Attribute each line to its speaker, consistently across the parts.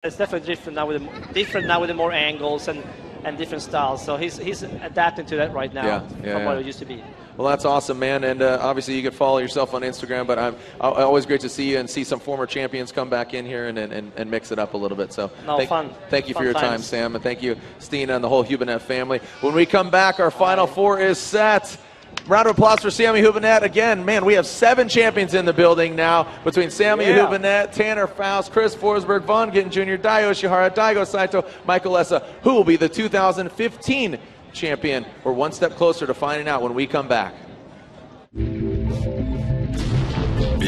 Speaker 1: It's definitely different now with the more angles and different styles. So he's adapting to that right now from what it used to be.
Speaker 2: Well, that's awesome, man. And obviously you can follow yourself on Instagram, but I'm always great to see you and see some former champions come back in here and mix it up a little bit. So thank you for your time, Sam, and thank you, Stina, and the whole Hübinette family. When we come back, our final four is set. Round of applause for Sammy Hübinette. Again, man, we have 7 champions in the building now between Sammy Hübinette, Tanner Faust, Chris Forsberg, Von Gittin Jr., Dai Yoshihara, Daigo Saito, Michael Essa. Who will be the 2015 champion? We're one step closer to finding out when we come back.
Speaker 3: Be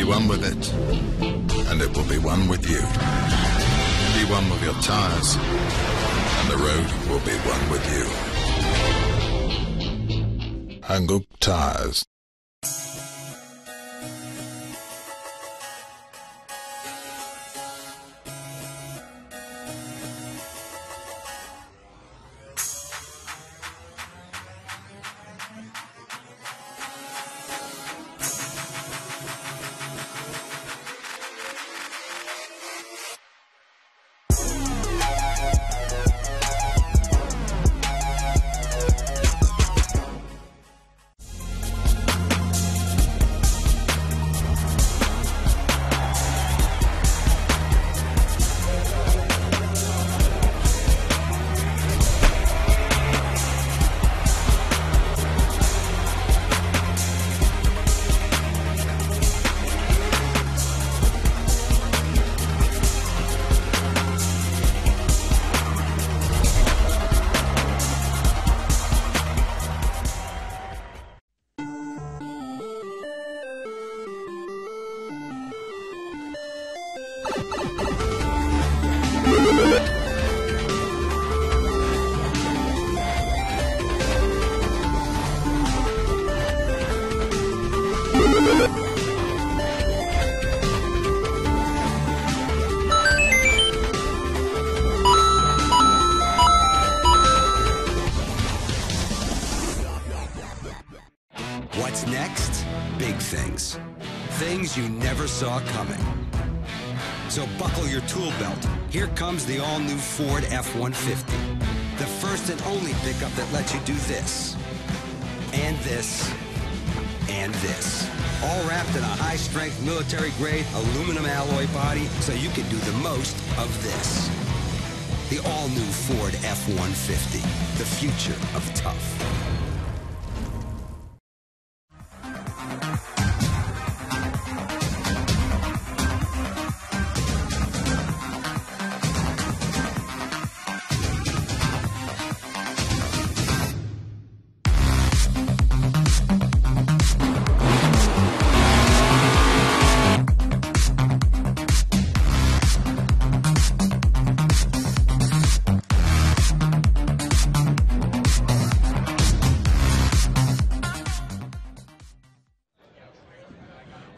Speaker 3: one with it, and it will be one with you. Be one with your tires, and the road will be one with you. Hankook Tires.
Speaker 4: What's next? Big things. Things you never saw coming. So buckle your tool belt. Here comes the all-new Ford F-150. The first and only pickup that lets you do this, and this, and this. All wrapped in a high-strength military-grade aluminum alloy body so you can do the most of this. The all-new Ford F-150. The future of tough.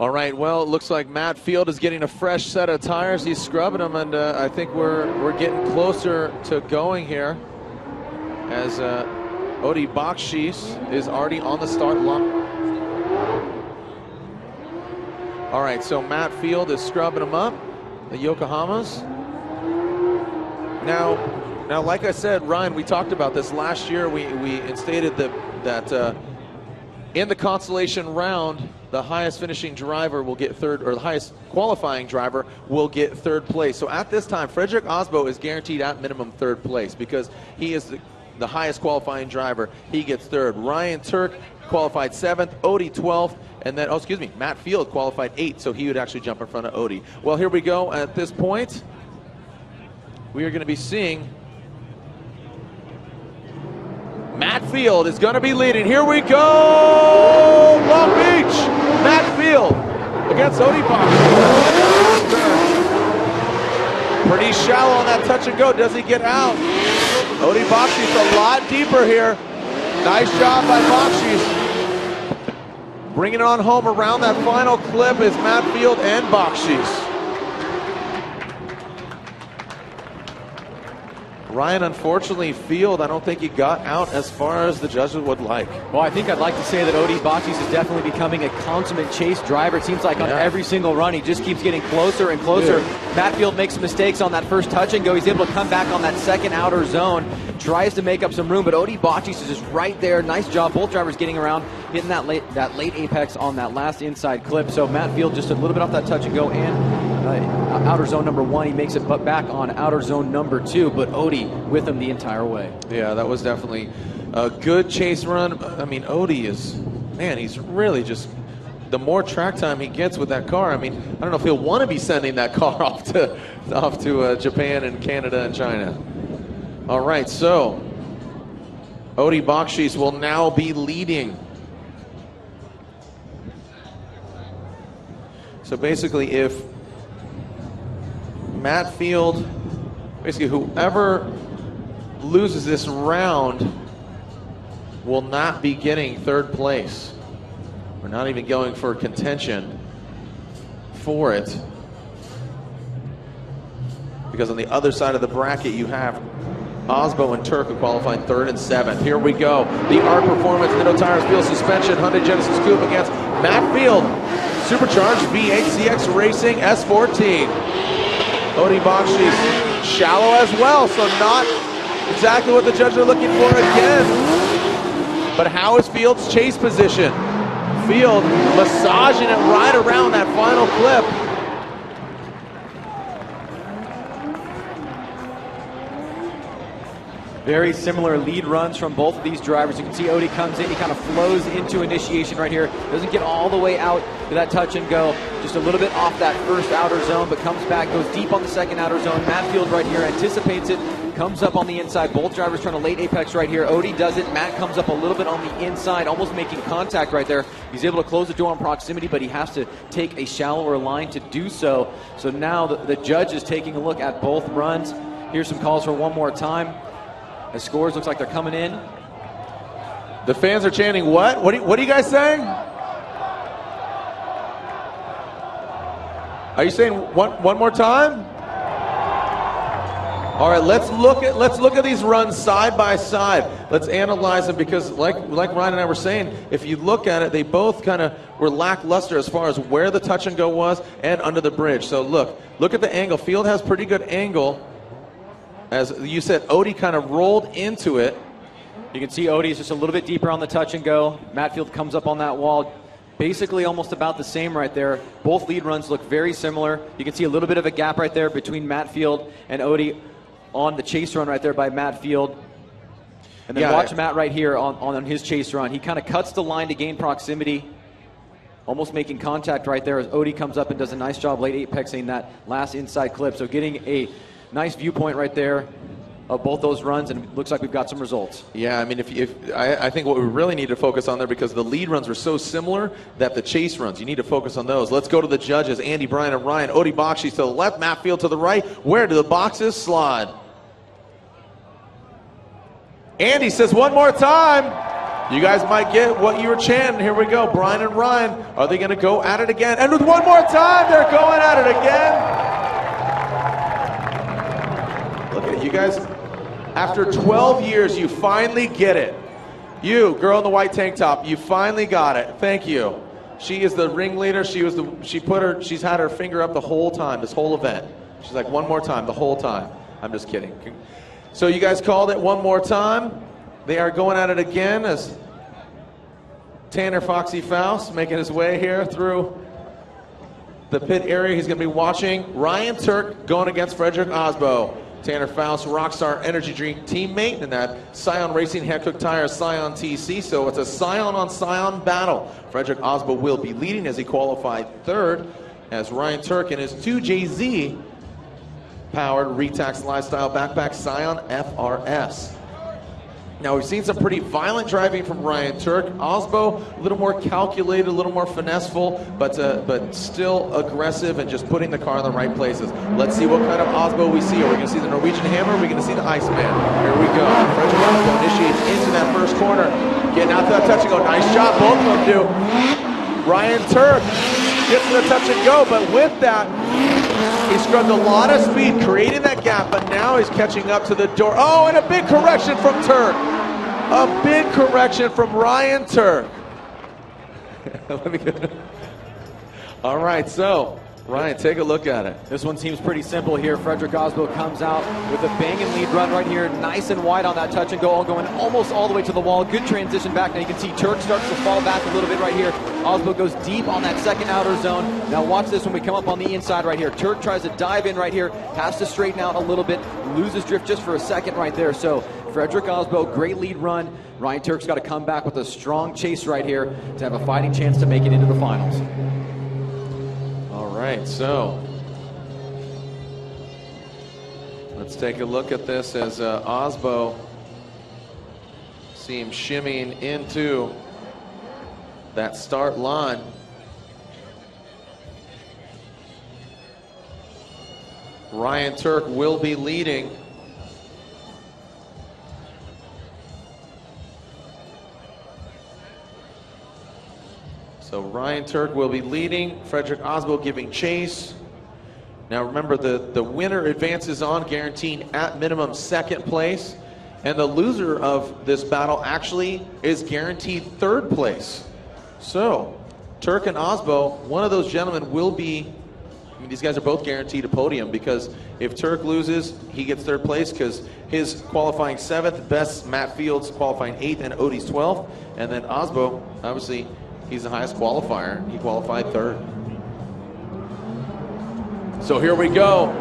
Speaker 2: All right, well, it looks like Matt Field is getting a fresh set of tires. He's scrubbing them, and I think we're getting closer to going here as Odi Bakshis is already on the start line. All right, so Matt Field is scrubbing them up, the Yokohamas. Now, like I said, Ryan, we talked about this last year. We instated that in the consolation round, the highest finishing driver will get third, or the highest qualifying driver will get third place. So at this time, Frederick Osbo is guaranteed at minimum third place because he is the highest qualifying driver. He gets third. Ryan Turk qualified 7th, Odi 12th, and then, Matt Field qualified 8th, so he would actually jump in front of Odi. Well, here we go. At this point, we are going to be seeing Matt Field is going to be leading. Here we go! ЛонгБич! Matt Field against Odi Bakshis. Pretty shallow on that touch and go. Does he get out? Odi Bakshis a lot deeper here. Nice job by Bakshis. Bringing it on home around that final clip is Matt Field and Bakshis. Ryan, unfortunately, Field, I don't think he got out as far as the judges would like.
Speaker 5: Well, I think I'd like to say that Odi Bakshis is definitely becoming a consummate chase driver. It seems like on every single run, he just keeps getting closer and closer. Matt Field makes mistakes on that first touch and go. He's able to come back on that second outer zone, tries to make up some room, but Odi Bakshis is just right there. Nice job. Both drivers getting around, hitting that late apex on that last inside clip. So Matt Field just a little bit off that touch and go and outer zone number 1. He makes it back on outer zone number 2, but Odi with him the entire way. Yeah,
Speaker 2: that was definitely a good chase run. I mean, Odi is, man, he's really just, the more track time he gets with that car, I mean, I don't know if he'll want to be sending that car off to Japan and Canada and China. All right, so Odi Bakshis will now be leading. So basically, if Matt Field, basically whoever loses this round will not be getting third place. We're not even going for contention for it. Because on the other side of the bracket you have Osbo and Turk who qualified 3rd and 7th. Here we go. The R Performance Nitto Tires Field Suspension Hyundai Genesis Coupe against Matt Field. Supercharged V8 CX Racing S14. Odi Bakshis shallow as well, so not exactly what the judges are looking for again. But how is Field's chase position? Field massaging it right around that final clip.
Speaker 5: Very similar lead runs from both of these drivers. You can see Odi comes in, he kind of flows into initiation right here. Doesn't get all the way out to that touch and go. Just a little bit off that first outer zone, but comes back, goes deep on the second outer zone. Matt Field right here anticipates it, comes up on the inside. Both drivers trying to late apex right here. Odi does it. Matt comes up a little bit on the inside, almost making contact right there. He's able to close the door on proximity, but he has to take a shallower line to do so. So now the judge is taking a look at both runs. Here's some calls for one more time. The scores looks like they're coming in.
Speaker 2: The fans are chanting, what? What are you guys saying? Are you saying one more time? All right, let's look at these runs side by side. Let's analyze them because like Ryan and I were saying, if you look at it, they both kind of were lackluster as far as where the touch and go was and under the bridge. So look at the angle. Field has pretty good angle. As you said, Odi kind of rolled into it.
Speaker 5: You can see Odi is just a little bit deeper on the touch and go. Matt Field comes up on that wall. Basically almost about the same right there. Both lead runs look very similar. You can see a little bit of a gap right there between Matt Field and Odi on the chase run right there by Matt Field. And then watch Matt right here on his chase run. He kind of cuts the line to gain proximity, almost making contact right there as Odi comes up and does a nice job late apexing that last inside clip. So getting a nice viewpoint right there of both those runs, and it looks like we've got some results.
Speaker 2: Yeah, I mean, I think what we really need to focus on there, because the lead runs were so similar that the chase runs, you need to focus on those. Let's go to the judges, Andy, Brian, and Ryan. Odi Bakshis to the left, Matt Field to the right. Where do the boxes slide? Andy says one more time. You guys might get what you were chanting. Here we go, Brian and Ryan. Are they going to go at it again? And with one more time, they're going at it again. Look at it, you guys. After 12 years, you finally get it. You, girl in the white tank top, you finally got it. Thank you. She is the ringleader. She's had her finger up the whole time, this whole event. She's like, one more time, the whole time. I'm just kidding. So you guys called it one more time. They are going at it again as Tanner Foxy Faust making his way here through the pit area. He's going to be watching Ryan Turk going against Frederick Osbo. Tanner Faust, Rockstar Energy Drink teammate in that Scion Racing Hankook Tires Scion TC. So it's a Scion on Scion battle. Frederick Osbo will be leading as he qualified 3rd, as Ryan Turk in his 2JZ powered Retax Lifestyle Backpack Scion FRS. Now we've seen some pretty violent driving from Ryan Turk. Osbo, a little more calculated, a little more finesseful, but still aggressive and just putting the car in the right places. Let's see what kind of Osbo we see. Are we going to see the Norwegian Hammer? Or are we going to see the Iceman? Here we go. Frederick Osbo initiates into that first corner. Getting out to that touch and go. Nice job, both of them do. Ryan Turk gets to the touch and go, but with that, He scrubbed a lot of speed, creating that gap, but now he's catching up to the door. Oh, and a big correction from Turk. A big correction from Ryan Turk. Let me get it. All right, so Ryan, take a look at it.
Speaker 5: This one seems pretty simple here. Frederick Osbo comes out with a banging lead run right here, nice and wide on that touch and go, going almost all the way to the wall. Good transition back. Now you can see Turk starts to fall back a little bit right here. Osbo goes deep on that second outer zone. Now watch this when we come up on the inside right here. Turk tries to dive in right here, has to straighten out a little bit, loses drift just for a second right there. So Frederick Osbo, great lead run. Ryan Turk's got to come back with a strong chase right here to have a fighting chance to make it into the finals.
Speaker 2: All right, so let's take a look at this as Osbo, see him shimmying into that start line. Ryan Turk will be leading. So Ryan Turk will be leading, Frederick Osbo giving chase. Now remember, the winner advances on, guaranteeing at minimum second place. And the loser of this battle actually is guaranteed third place. So Turk and Osbo, one of those gentlemen will be, I mean, these guys are both guaranteed a podium, because if Turk loses, he gets third place because his qualifying 7th, best Matt Fields qualifying 8th, and Odie's 12th. And then Osbo, obviously, he's the highest qualifier. He qualified 3rd. So here we go.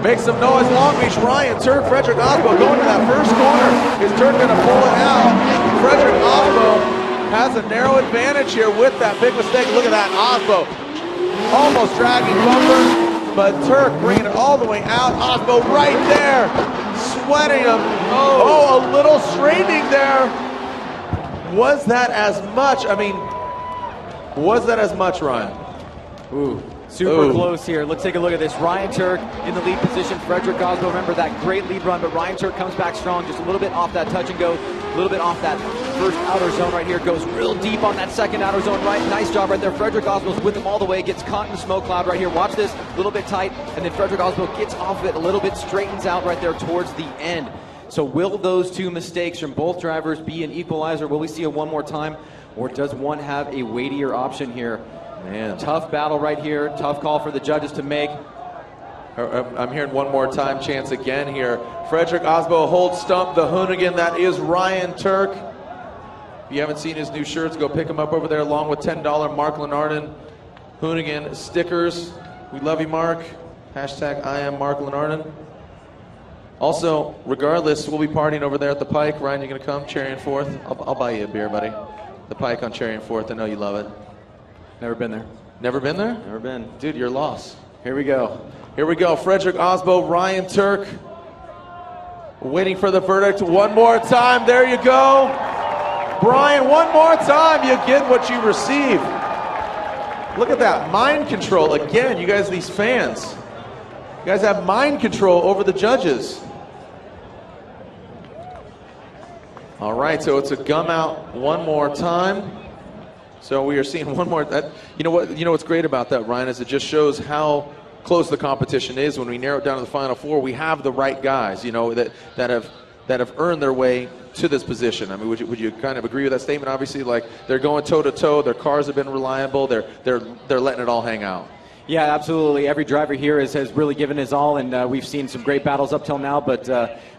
Speaker 2: Make some noise, Long Beach. Ryan Turk, Frederick Osbo going to that first corner. Is Turk going to pull it out? Frederick Osbo has a narrow advantage here with that big mistake. Look at that, Osbo almost dragging bumper, but Turk bringing it all the way out. Osbo right there, sweating him. Oh, a little straightening there. Was that as much? I mean, was that as much, Ryan?
Speaker 5: Ooh, super close here. Let's take a look at this. Ryan Turk in the lead position. Frederick Osbo, remember that great lead run, but Ryan Turk comes back strong, just a little bit off that touch and go, a little bit off that first outer zone right here, goes real deep on that second outer zone right. Nice job right there. Frederick Osbo's with him all the way, gets caught in the smoke cloud right here. Watch this, a little bit tight, and then Frederick Osbo gets off of it a little bit, straightens out right there towards the end. So will those two mistakes from both drivers be an equalizer? Will we see it one more time? Or does one have a weightier option here? Man, tough battle right here. Tough call for the judges to make.
Speaker 2: I'm hearing one more time chance again here. Frederick Osbo holds stump the hoonigan. That is Ryan Turk. If you haven't seen his new shirts, go pick them up over there along with $10 Mark Lenarden hoonigan stickers. We love you, Mark. Hashtag I am Mark Lenarden. Also, regardless, we'll be partying over there at the Pike. Ryan, you gonna come? Cherry and Fourth. I'll buy you a beer, buddy. The Pike on Cherry and Fourth. I know you love it.
Speaker 5: Never been there.
Speaker 2: Never been there?
Speaker 5: Never been.
Speaker 2: Dude, you're lost.
Speaker 5: Here we go.
Speaker 2: Here we go. Frederick Osbo, Ryan Turk. Waiting for the verdict one more time. There you go. Brian, one more time. You get what you receive. Look at that. Mind control. Again, you guys, these fans. You guys have mind control over the judges. All right, so it's a gum out one more time. So we are seeing one more. You know what's great about that, Ryan, is it just shows how close the competition is. When we narrow it down to the final 4, we have the right guys, you know, that have earned their way to this position. I mean, would you kind of agree with that statement? Obviously, like, they're going toe to toe. Their cars have been reliable. They're letting it all hang out.
Speaker 5: Yeah, absolutely. Every driver here has really given his all, and we've seen some great battles up till now, but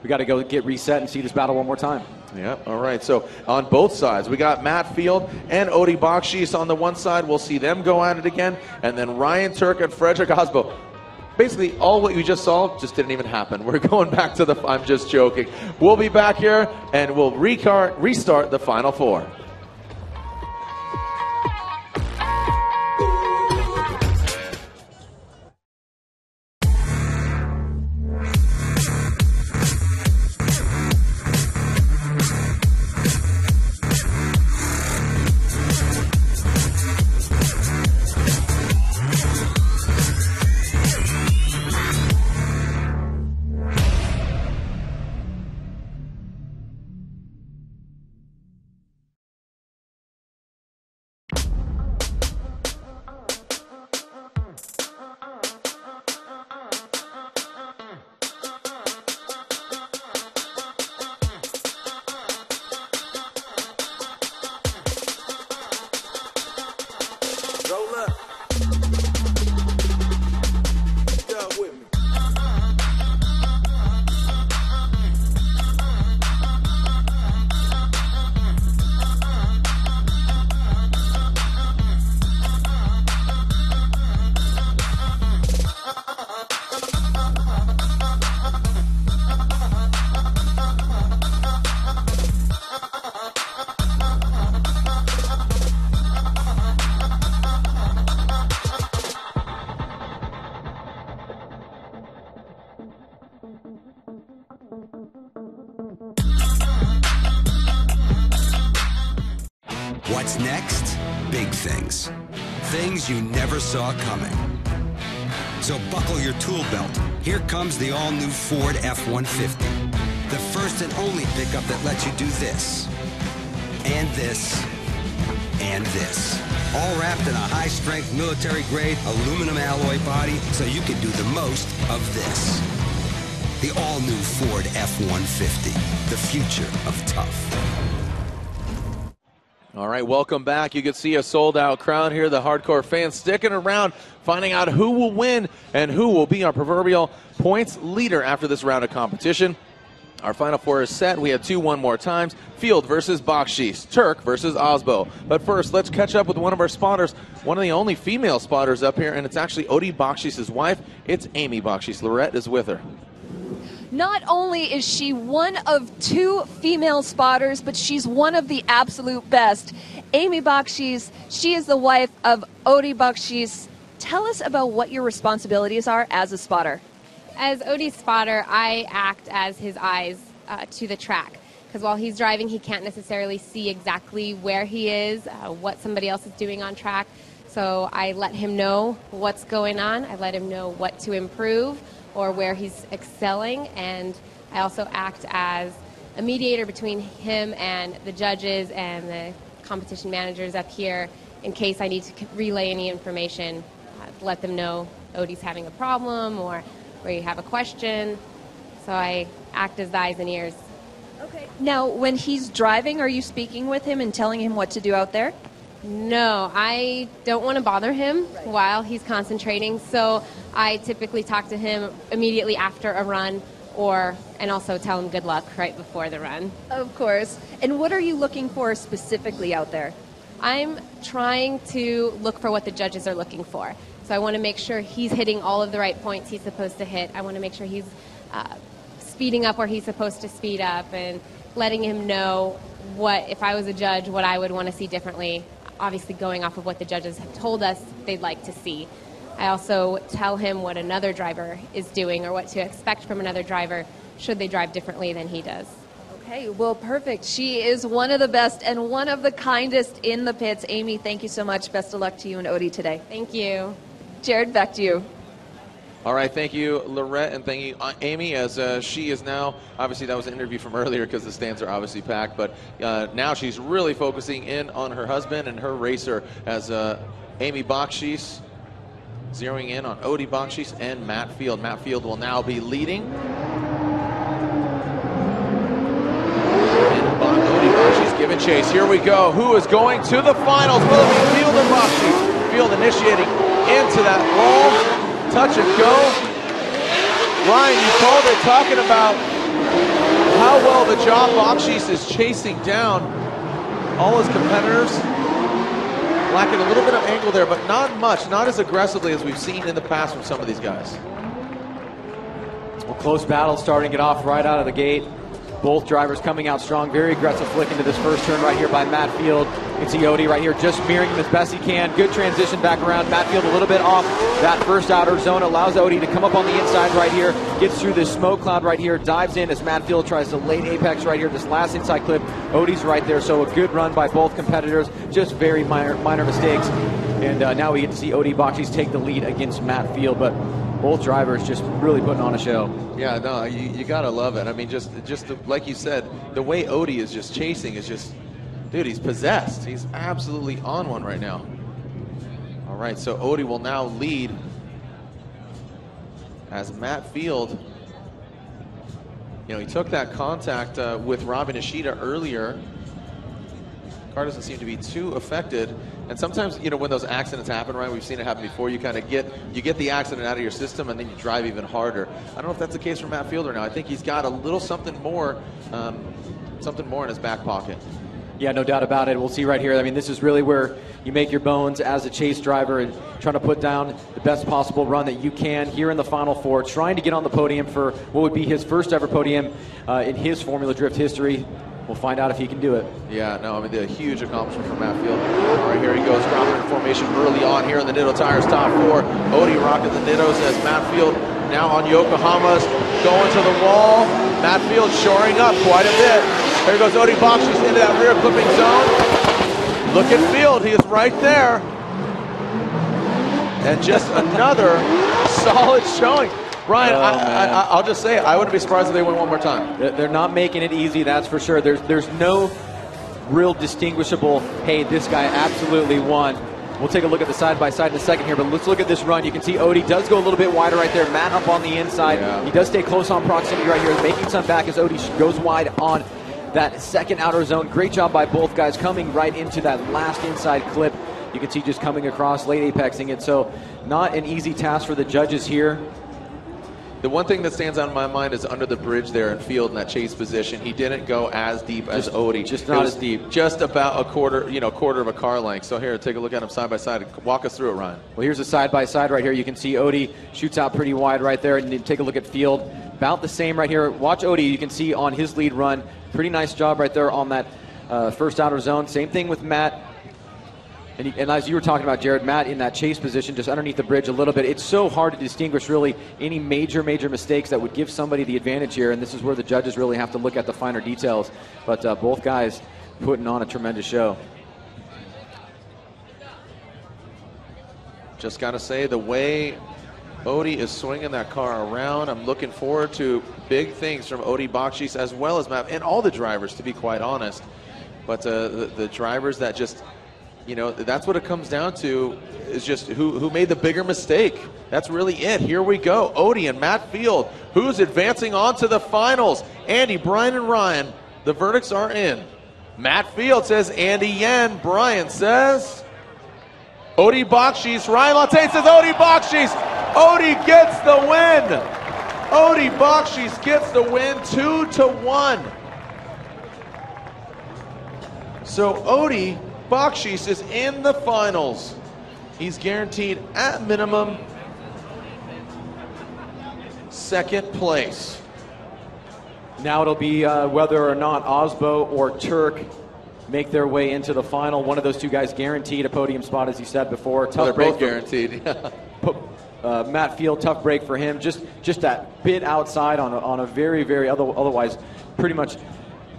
Speaker 5: we got to go get reset and see this battle one more time.
Speaker 2: Yeah, all right. So on both sides, we got Matt Field and Odie Bakshis on the one side. We'll see them go at it again. And then Ryan Turk and Frederick Osbo. Basically, all what you just saw just didn't even happen. We're going back to I'm just joking. We'll be back here, and we'll restart the Final 4.
Speaker 4: What's next? Big things. Things you never saw coming. So buckle your tool belt. Here comes the all-new Ford F-150. The first and only pickup that lets you do this, and this, and this. All wrapped in a high-strength military-grade aluminum alloy body so you can do the most of this. The all-new Ford F-150. The future of tough.
Speaker 2: All right, welcome back. You can see a sold-out crowd here. The hardcore fans sticking around, finding out who will win and who will be our proverbial points leader after this round of competition. Our final four is set. We have 2 one more times. Field versus Bakshish, Turk versus Osbo. But first, let's catch up with one of our spotters, one of the only female spotters up here, and it's actually Odi Bakshish's wife. It's Amy Bakshish. Lorette is with her.
Speaker 6: Not only is she one of 2 female spotters, but she's one of the absolute best. Amy Bakshish, she is the wife of Odi Bakshish. Tell us about what your responsibilities are as a spotter.
Speaker 7: As Odi's spotter, I act as his eyes to the track. Because while he's driving, he can't necessarily see exactly where he is, what somebody else is doing on track. So I let him know what's going on. I let him know what to improve or where he's excelling, and I also act as a mediator between him and the judges and the competition managers up here in case I need to relay any information, let them know Odi's having a problem or where you have a question. So I act as the eyes and ears.
Speaker 6: Okay. Now, when he's driving, are you speaking with him and telling him what to do out there?
Speaker 7: No, I don't want to bother him while he's concentrating, so I typically talk to him immediately after a run and also tell him good luck right before the run.
Speaker 6: Of course. And what are you looking for specifically out there?
Speaker 7: I'm trying to look for what the judges are looking for. So I want to make sure he's hitting all of the right points he's supposed to hit. I want to make sure he's speeding up where he's supposed to speed up and letting him know what, if I was a judge, what I would want to see differently. Obviously going off of what the judges have told us they'd like to see. I also tell him what another driver is doing or what to expect from another driver should they drive differently than he does.
Speaker 6: Okay, well, perfect. She is one of the best and one of the kindest in the pits. Amy, thank you so much. Best of luck to you and Odi today.
Speaker 7: Thank you.
Speaker 6: Jared, back to you.
Speaker 2: All right, thank you, Lorette, and thank you, Amy, as she is now, obviously that was an interview from earlier because the stands are obviously packed, but now she's really focusing in on her husband and her racer as Amy Bakshish zeroing in on Odi Bakshish and Matt Field. Matt Field will now be leading. And Odi Bakshish giving chase. Here we go. Who is going to the finals? Will it be Field or Bakshish? Field initiating into that wall. Touch and go. Ryan, you called it, talking about how well the job Bakshish is chasing down all his competitors. Lacking a little bit of angle there, but not much, not as aggressively as we've seen in the past from some of these guys.
Speaker 5: Well, close battle starting it off right out of the gate. Both drivers coming out strong. Very aggressive flick into this first turn right here by Matt Field. You can see Odi right here just mirroring him as best he can. Good transition back around. Matt Field a little bit off that first outer zone. Allows Odi to come up on the inside right here. Gets through this smoke cloud right here. Dives in as Matt Field tries to late apex right here. This last inside clip. Odi's right there. So a good run by both competitors. Just very minor mistakes. And now we get to see Odi Bakshish take the lead against Matt Field. But both drivers just really putting on a show.
Speaker 2: Yeah, no, you gotta love it. I mean, just like you said, the way Odi is just chasing is just, dude, he's possessed. He's absolutely on one right now. All right, so Odi will now lead as Matt Field, you know, he took that contact with Robin Ishida earlier. Car doesn't seem to be too affected. And sometimes, you know, when those accidents happen, right, we've seen it happen before, you kind of get the accident out of your system and then you drive even harder. I don't know if that's the case for Matt Fielder now. I think he's got a little something more in his back pocket.
Speaker 5: Yeah, no doubt about it. We'll see right here. I mean, this is really where you make your bones as a chase driver and trying to put down the best possible run that you can here in the Final Four, trying to get on the podium for what would be his first ever podium in his Formula Drift history. We'll find out if he can do it.
Speaker 2: Yeah, no, I mean, a huge accomplishment for Matt Field. All right, here he goes, dropping in formation early on here in the Nitto Tires top four. Odi rocking the Nittos as Matt Field now on Yokohama's going to the wall. Matt Field shoring up quite a bit. There goes Odi Bakshish into that rear clipping zone. Look at Field, he is right there. And just another solid showing. Ryan, I'll just say, I wouldn't be surprised if they win one more time.
Speaker 5: They're not making it easy, that's for sure. There's no real distinguishable, hey, this guy absolutely won. We'll take a look at the side-by-side in a second here, but let's look at this run. You can see Odie does go a little bit wider right there. Matt up on the inside. Yeah. He does stay close on proximity right here, making some back as Odie goes wide on that second outer zone. Great job by both guys coming right into that last inside clip. You can see just coming across, late apexing it. So not an easy task for the judges here.
Speaker 2: The one thing that stands out in my mind is under the bridge there in Field in that chase position. He didn't go as deep as Odie.
Speaker 5: Just not as deep.
Speaker 2: Just about a quarter of a car length. So here, take a look at him side by side. Walk us through it, Ryan.
Speaker 5: Well, here's a side by side right here. You can see Odie shoots out pretty wide right there, and then take a look at Field. About the same right here. Watch Odie. You can see on his lead run. Pretty nice job right there on that first outer zone. Same thing with Matt. And as you were talking about, Jared, Matt in that chase position, just underneath the bridge a little bit. It's so hard to distinguish really any major mistakes that would give somebody the advantage here, and this is where the judges really have to look at the finer details. But both guys putting on a tremendous show.
Speaker 2: Just got to say, the way Odie is swinging that car around, I'm looking forward to big things from Odie Bakshis as well as Matt, and all the drivers, to be quite honest. But the drivers that just... that's what it comes down to, is just who made the bigger mistake. That's really it. Here we go. Odie and Matt Field, who's advancing on to the finals. Andy, Brian, and Ryan, the verdicts are in. Matt Field says Andy Yen. Brian says Odie Bakshis. Ryan Latte says Odie Bakshis. Odie gets the win. Odie Bakshis gets the win 2-1. So Odie Bakshis is in the finals. He's guaranteed at minimum second place.
Speaker 5: Now it'll be whether or not Osbo or Turk make their way into the final. One of those two guys guaranteed a podium spot, as you said before.
Speaker 2: Tough break guaranteed.
Speaker 5: Matt Field, tough break for him. Just that bit outside on a very otherwise pretty much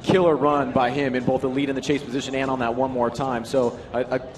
Speaker 5: killer run by him in both the lead and the chase position and on that one more time. So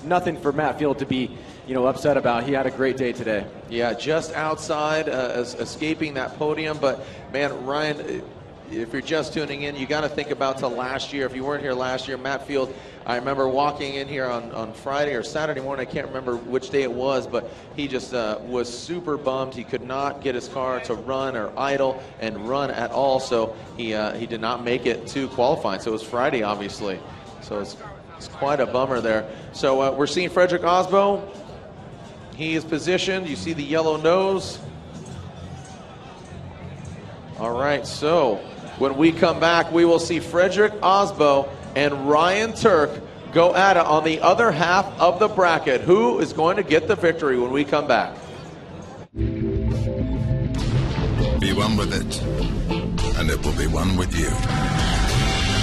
Speaker 5: nothing for Matt Field to be upset about. He had a great day today.
Speaker 2: Yeah, just outside, escaping that podium. But man, Ryan, if you're just tuning in, you got to think about to last year. If you weren't here last year, Matt Field, I remember walking in here on Friday or Saturday morning. I can't remember which day it was, but he just was super bummed. He could not get his car to run or idle and run at all. So he did not make it to qualifying. So it was Friday, obviously. So it's quite a bummer there. So we're seeing Frederick Osbo. He is positioned. You see the yellow nose. All right, so when we come back, we will see Frederick Osbo and Ryan Turk go at it on the other half of the bracket. Who is going to get the victory when we come back?
Speaker 3: Be one with it, and it will be one with you.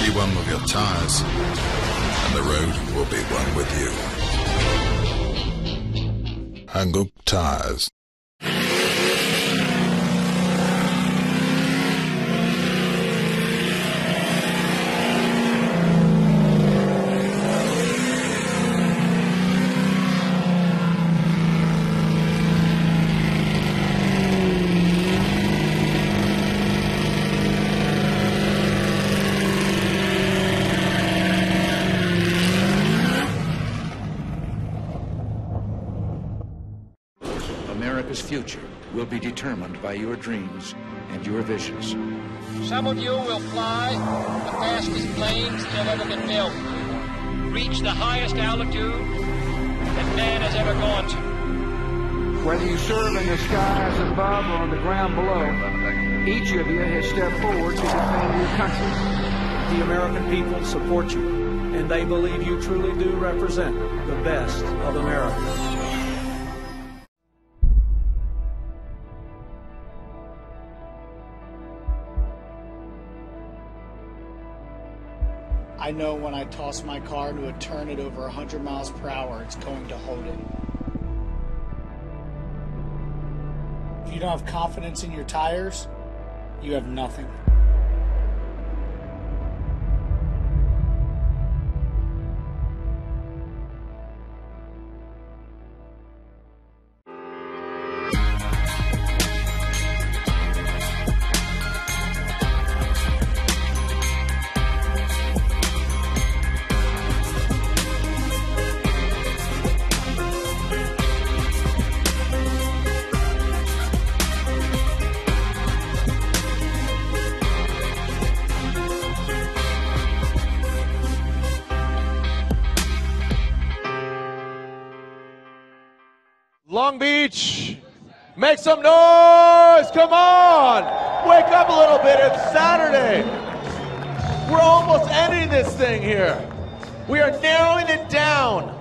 Speaker 3: Be one with your tires, and the road will be one with you. Hanguk Tires.
Speaker 8: America's future will be determined by your dreams and your visions.
Speaker 9: Some of you will fly the fastest planes that have ever been built, reach the highest altitude that man has ever gone to.
Speaker 10: Whether you serve in the skies above or on the ground below, each of you has stepped forward to defend your country.
Speaker 11: The American people support you, and they believe you truly do represent the best of America.
Speaker 12: I know when I toss my car into a turn at over 100 miles per hour, it's going to hold it. If you don't have confidence in your tires, you have nothing.
Speaker 2: Long Beach, make some noise, come on! Wake up a little bit, it's Saturday. We're almost ending this thing here. We are narrowing it down.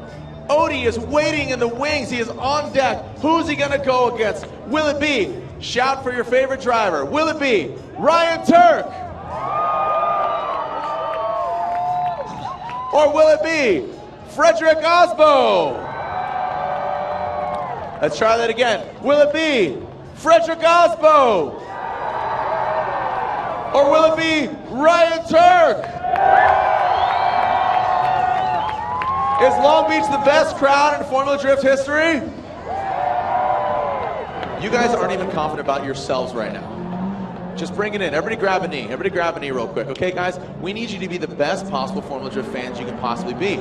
Speaker 2: Odie is waiting in the wings, he is on deck. Who's he gonna go against? Will it be, shout for your favorite driver, will it be Ryan Turk? Or will it be Frederick Osbo? Let's try that again. Will it be Frederick Osbo? Or will it be Ryan Turk? Is Long Beach the best crowd in Formula Drift history? You guys aren't even confident about yourselves right now. Just bring it in. Everybody grab a knee. Everybody grab a knee real quick. Okay, guys? We need you to be the best possible Formula Drift fans you can possibly be.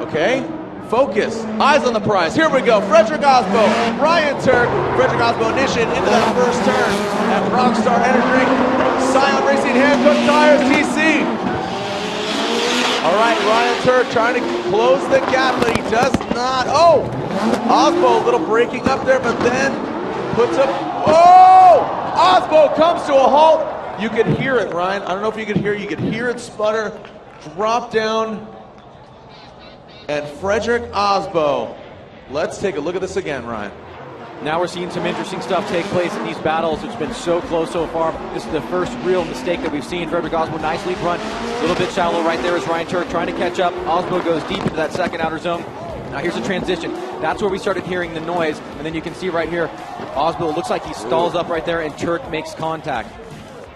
Speaker 2: Okay? Focus. Eyes on the prize. Here we go. Frederick Osbo, Ryan Turk. Frederick Osbo initiated into that first turn at Rockstar Energy. Scion Racing Hankook Tires TC. All right, Ryan Turk trying to close the gap, but he does not. Oh! Osbo a little breaking up there, but then puts up. Oh! Osbo comes to a halt. You could hear it, Ryan. I don't know if you could hear. You could hear it sputter, drop down. And Frederick Osbo. Let's take a look at this again, Ryan.
Speaker 5: Now we're seeing some interesting stuff take place in these battles. It's been so close so far. This is the first real mistake that we've seen. Frederick Osbo, nice lead run. A little bit shallow right there is Ryan Turk trying to catch up. Osbo goes deep into that second outer zone. Now here's a transition. That's where we started hearing the noise. And then you can see right here, Osbo looks like he stalls up right there and Turk makes contact.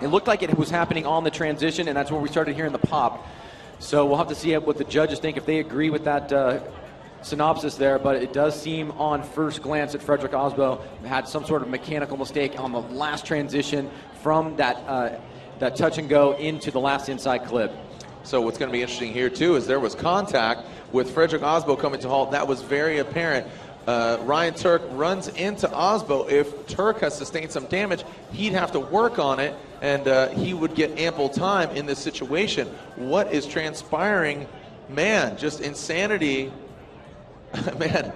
Speaker 5: It looked like it was happening on the transition, and that's where we started hearing the pop. So we'll have to see what the judges think, if they agree with that synopsis there, but it does seem on first glance that Frederick Osbo had some sort of mechanical mistake on the last transition from that touch and go into the last inside clip.
Speaker 2: So what's going to be interesting here too is there was contact with Frederick Osbo coming to halt. That was very apparent. Ryan Turk runs into Osbo. If Turk has sustained some damage, he'd have to work on it, and he would get ample time in this situation. What is transpiring? Man, just insanity. Man,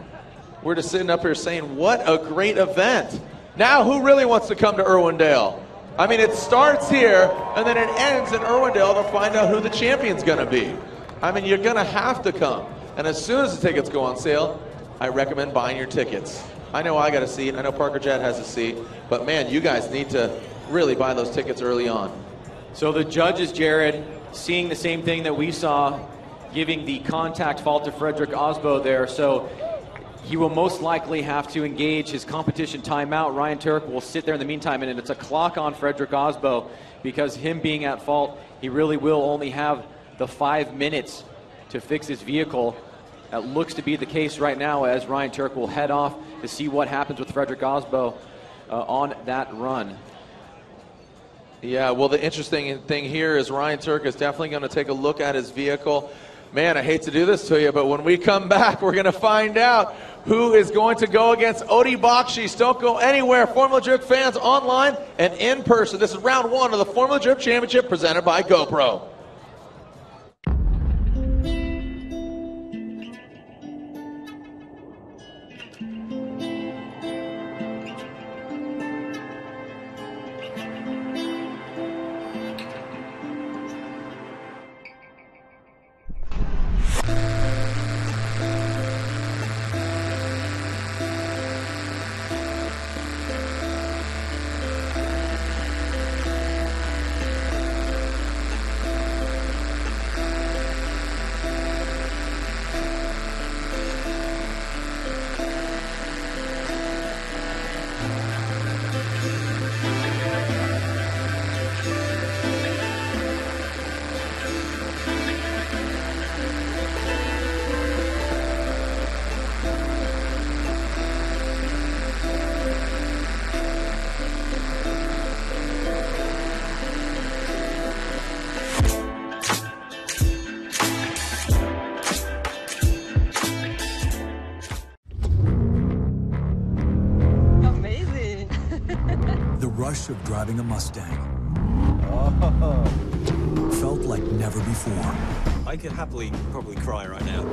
Speaker 2: we're just sitting up here saying, what a great event. Now, who really wants to come to Irwindale? I mean, it starts here, and then it ends in Irwindale to find out who the champion's going to be. I mean, you're going to have to come. And as soon as the tickets go on sale, I recommend buying your tickets. I know I got a seat. I know Parker Jett has a seat. But, man, you guys need to really buy those tickets early on.
Speaker 5: So the judges, Jared, seeing the same thing that we saw, giving the contact fault to Frederick Osbo there. So he will most likely have to engage his competition timeout. Ryan Turk will sit there in the meantime, and it's a clock on Frederick Osbo because him being at fault, he really will only have the 5 minutes to fix his vehicle. That looks to be the case right now as Ryan Turk will head off to see what happens with Frederick Osbo on that run.
Speaker 2: Yeah, well, the interesting thing here is Ryan Turk is definitely going to take a look at his vehicle. Man, I hate to do this to you, but when we come back, we're going to find out who is going to go against Odie Bakshish. Don't go anywhere. Formula Drift fans online and in person. This is round one of the Formula Drift Championship presented by GoPro.
Speaker 13: Rush of driving a Mustang felt like never before.
Speaker 14: I could happily probably cry right now.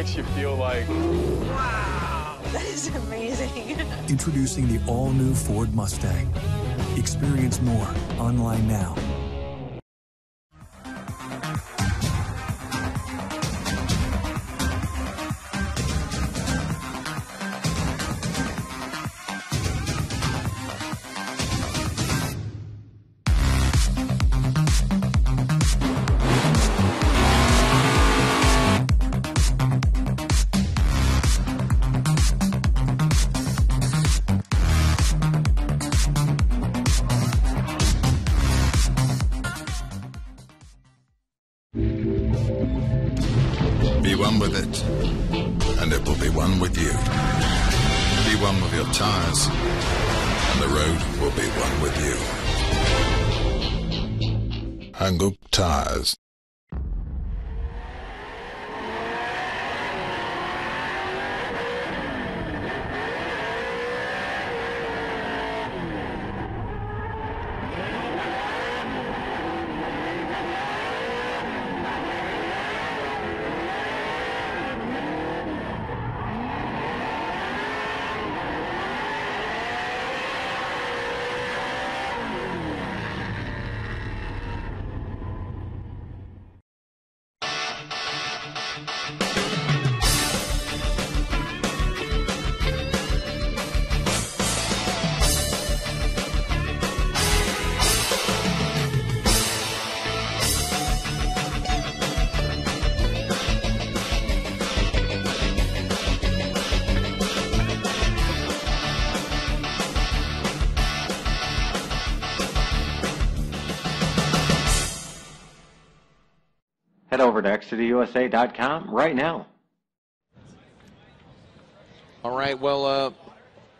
Speaker 14: makes you feel like,
Speaker 15: wow, that is amazing.
Speaker 13: Introducing the all-new Ford Mustang. Experience more online now.
Speaker 3: Be one with it, and it will be one with you. Be one with your tires, and the road will be one with you. Hangup Tires.
Speaker 5: Head over to xtousa.com right now.
Speaker 2: All right, well,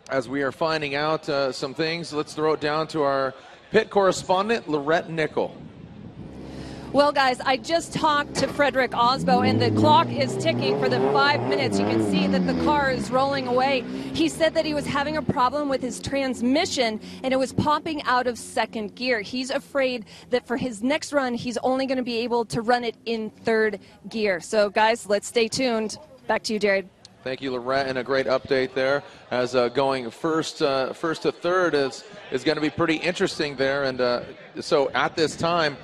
Speaker 2: as we are finding out some things, let's throw it down to our pit correspondent, Lorette Nickel.
Speaker 6: Well, guys, I just talked to Frederick Osbo, and the clock is ticking for the 5 minutes. You can see that the car is rolling away. He said that he was having a problem with his transmission, and it was popping out of second gear. He's afraid that for his next run, he's only going to be able to run it in third gear. So, guys, let's stay tuned. Back to you, Jared.
Speaker 2: Thank you, Lorette, and a great update there. As going first to third is going to be pretty interesting there. And so at this time,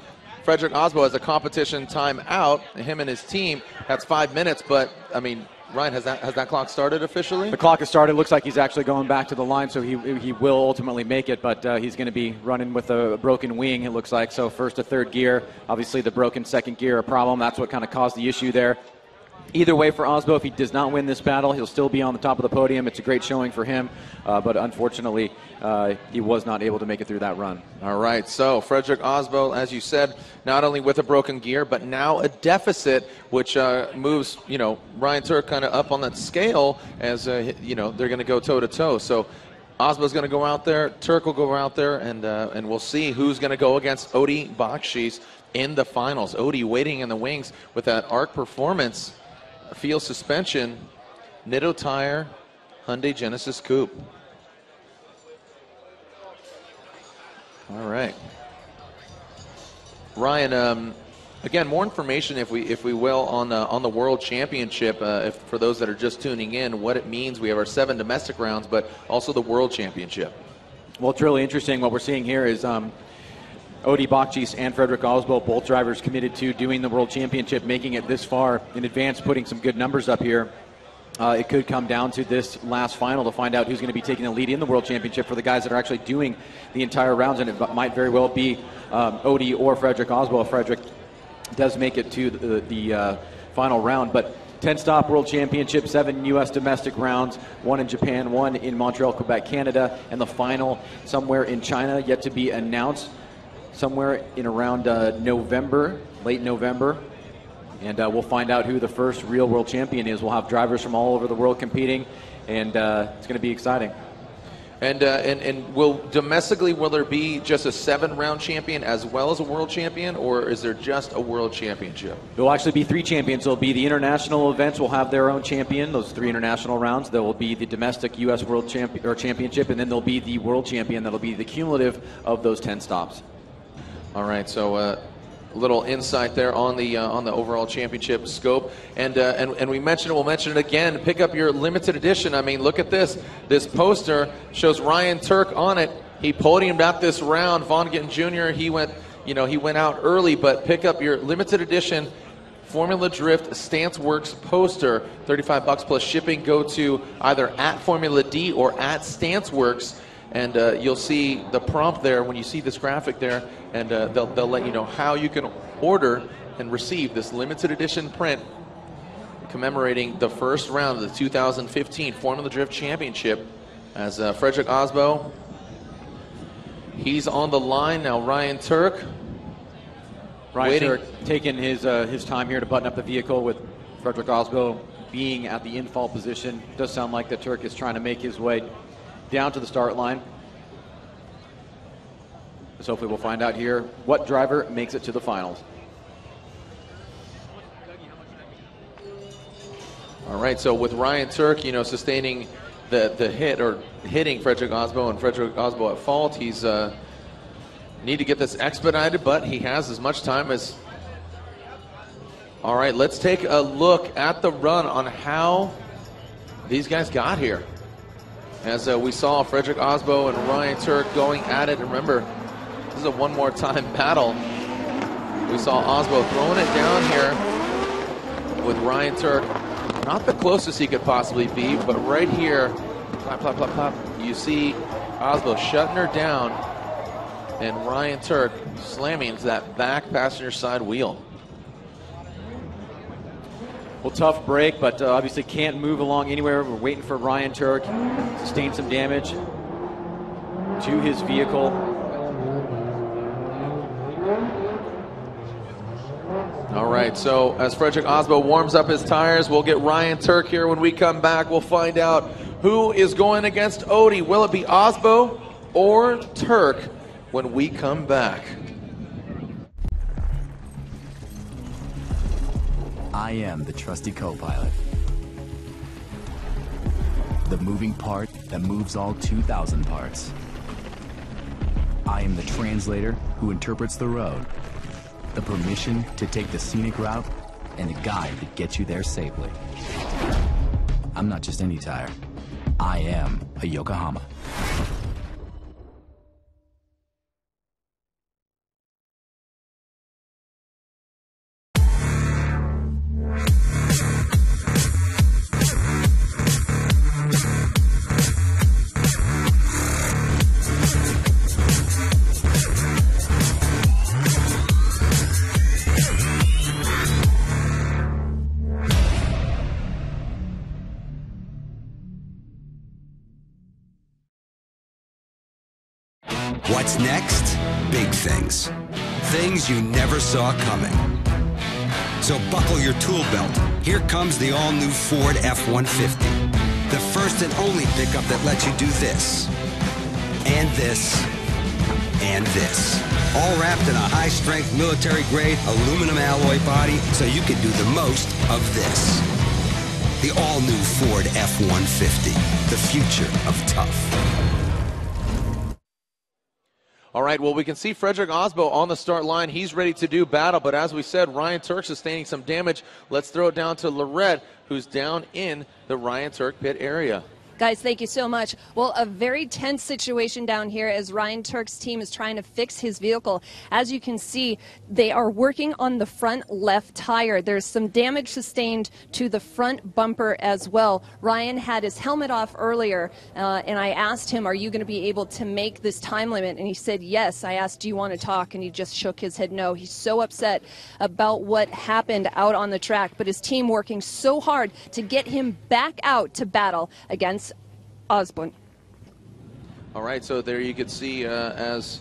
Speaker 2: Frederick Osbo has a competition time out. Him and his team. That's 5 minutes, but I mean, Ryan, has that clock started officially?
Speaker 5: The clock has started. Looks like he's actually going back to the line, so he will ultimately make it, but he's going to be running with a broken wing, it looks like. So first to third gear. Obviously, the broken second gear a problem. That's what kind of caused the issue there. Either way for Osbo, if he does not win this battle, he'll still be on the top of the podium. It's a great showing for him, but unfortunately, he was not able to make it through that run.
Speaker 2: All right, so Frederick Osbo, as you said, not only with a broken gear, but now a deficit, which moves, Ryan Turk kind of up on that scale as, they're going to go toe-to-toe. So Osbo's going to go out there, Turk will go out there, and we'll see who's going to go against Odi Bakshis in the finals. Odi waiting in the wings with that ARC performance. Field suspension, Nitto tire, Hyundai Genesis Coupe. All right, Ryan. Again, more information, if we will, on the World Championship. For those that are just tuning in, what it means. We have our 7 domestic rounds, but also the World Championship.
Speaker 5: Well, it's really interesting. What we're seeing here is Odi Bakshis and Frederick Osbo, both drivers committed to doing the World Championship, making it this far in advance, putting some good numbers up here. It could come down to this last final to find out who's going to be taking the lead in the World Championship for the guys that are actually doing the entire rounds, and it might very well be Odi or Frederick Osbo if Frederick does make it to the final round. But 10-stop World Championship, 7 U.S. domestic rounds, 1 in Japan, 1 in Montreal, Quebec, Canada, and the final somewhere in China, yet to be announced. Somewhere in around November, late November, and we'll find out who the first real world champion is. We'll have drivers from all over the world competing, and it's going to be exciting.
Speaker 2: And will domestically, will there be just a 7-round champion as well as a world champion, or is there just a world championship?
Speaker 5: There will actually be 3 champions. There'll be the international events will have their own champion, those 3 international rounds. There will be the domestic U.S. World Championship, and then there'll be the world champion that'll be the cumulative of those 10 stops.
Speaker 2: All right, so little insight there on the overall championship scope. And we mentioned it, we'll mention it again. Pick up your limited edition. I mean, look at this. This poster shows Ryan Turk on it. He podiumed out this round. Von Gittin Jr., he went out early, but pick up your limited edition Formula Drift Stance Works poster, $35 plus shipping. Go to either at Formula D or at Stance Works, and you'll see the prompt there when you see this graphic there, and they'll let you know how you can order and receive this limited edition print commemorating the first round of the 2015 Formula Drift Championship. As Frederick Osbo, he's on the line now. Ryan Turk.
Speaker 5: Ryan Turk taking his time here to button up the vehicle, with Frederick Osbo being at the in-fall position. It does sound like the Turk is trying to make his way down to the start line. So hopefully we'll find out here what driver makes it to the finals.
Speaker 2: All right, so with Ryan Turk, sustaining the hit, or hitting Frederick Osbo, and Frederick Osbo at fault, he's need to get this expedited, but he has as much time as... All right, let's take a look at the run on how these guys got here. As we saw Frederick Osbo and Ryan Turk going at it. And remember, this is a one more time battle. We saw Osbo throwing it down here with Ryan Turk. Not the closest he could possibly be, but right here, plop, plop, plop, plop, you see Osbo shutting her down, and Ryan Turk slamming into that back passenger side wheel.
Speaker 5: Well, tough break, but obviously can't move along anywhere. We're waiting for Ryan Turk to sustain some damage to his vehicle.
Speaker 2: All right, so as Frederick Osbo warms up his tires, we'll get Ryan Turk here. When we come back, we'll find out who is going against Odie. Will it be Osbo or Turk when we come back?
Speaker 14: I am the trusty co-pilot, the moving part that moves all 2,000 parts. I am the translator who interprets the road, the permission to take the scenic route, and the guide that gets you there safely. I'm not just any tire. I am a Yokohama.
Speaker 4: What's next? Big things. Things you never saw coming. So buckle your tool belt. Here comes the all-new Ford F-150. The first and only pickup that lets you do this, and this, and this. All wrapped in a high-strength military-grade aluminum alloy body so you can do the most of this. The all-new Ford F-150. The future of tough.
Speaker 2: All right, well, we can see Frederick Osbo on the start line. He's ready to do battle, but as we said, Ryan Turk sustaining some damage. Let's throw it down to Lorette, who's down in the Ryan Turk pit area.
Speaker 6: Guys, thank you so much. Well, a very tense situation down here as Ryan Turk's team is trying to fix his vehicle. As you can see, they are working on the front left tire. There's some damage sustained to the front bumper as well. Ryan had his helmet off earlier, and I asked him, are you going to be able to make this time limit? And he said, yes. I asked, do you want to talk? And he just shook his head no. He's so upset about what happened out on the track, but his team working so hard to get him back out to battle against Osborne.
Speaker 2: All right, so there you can see as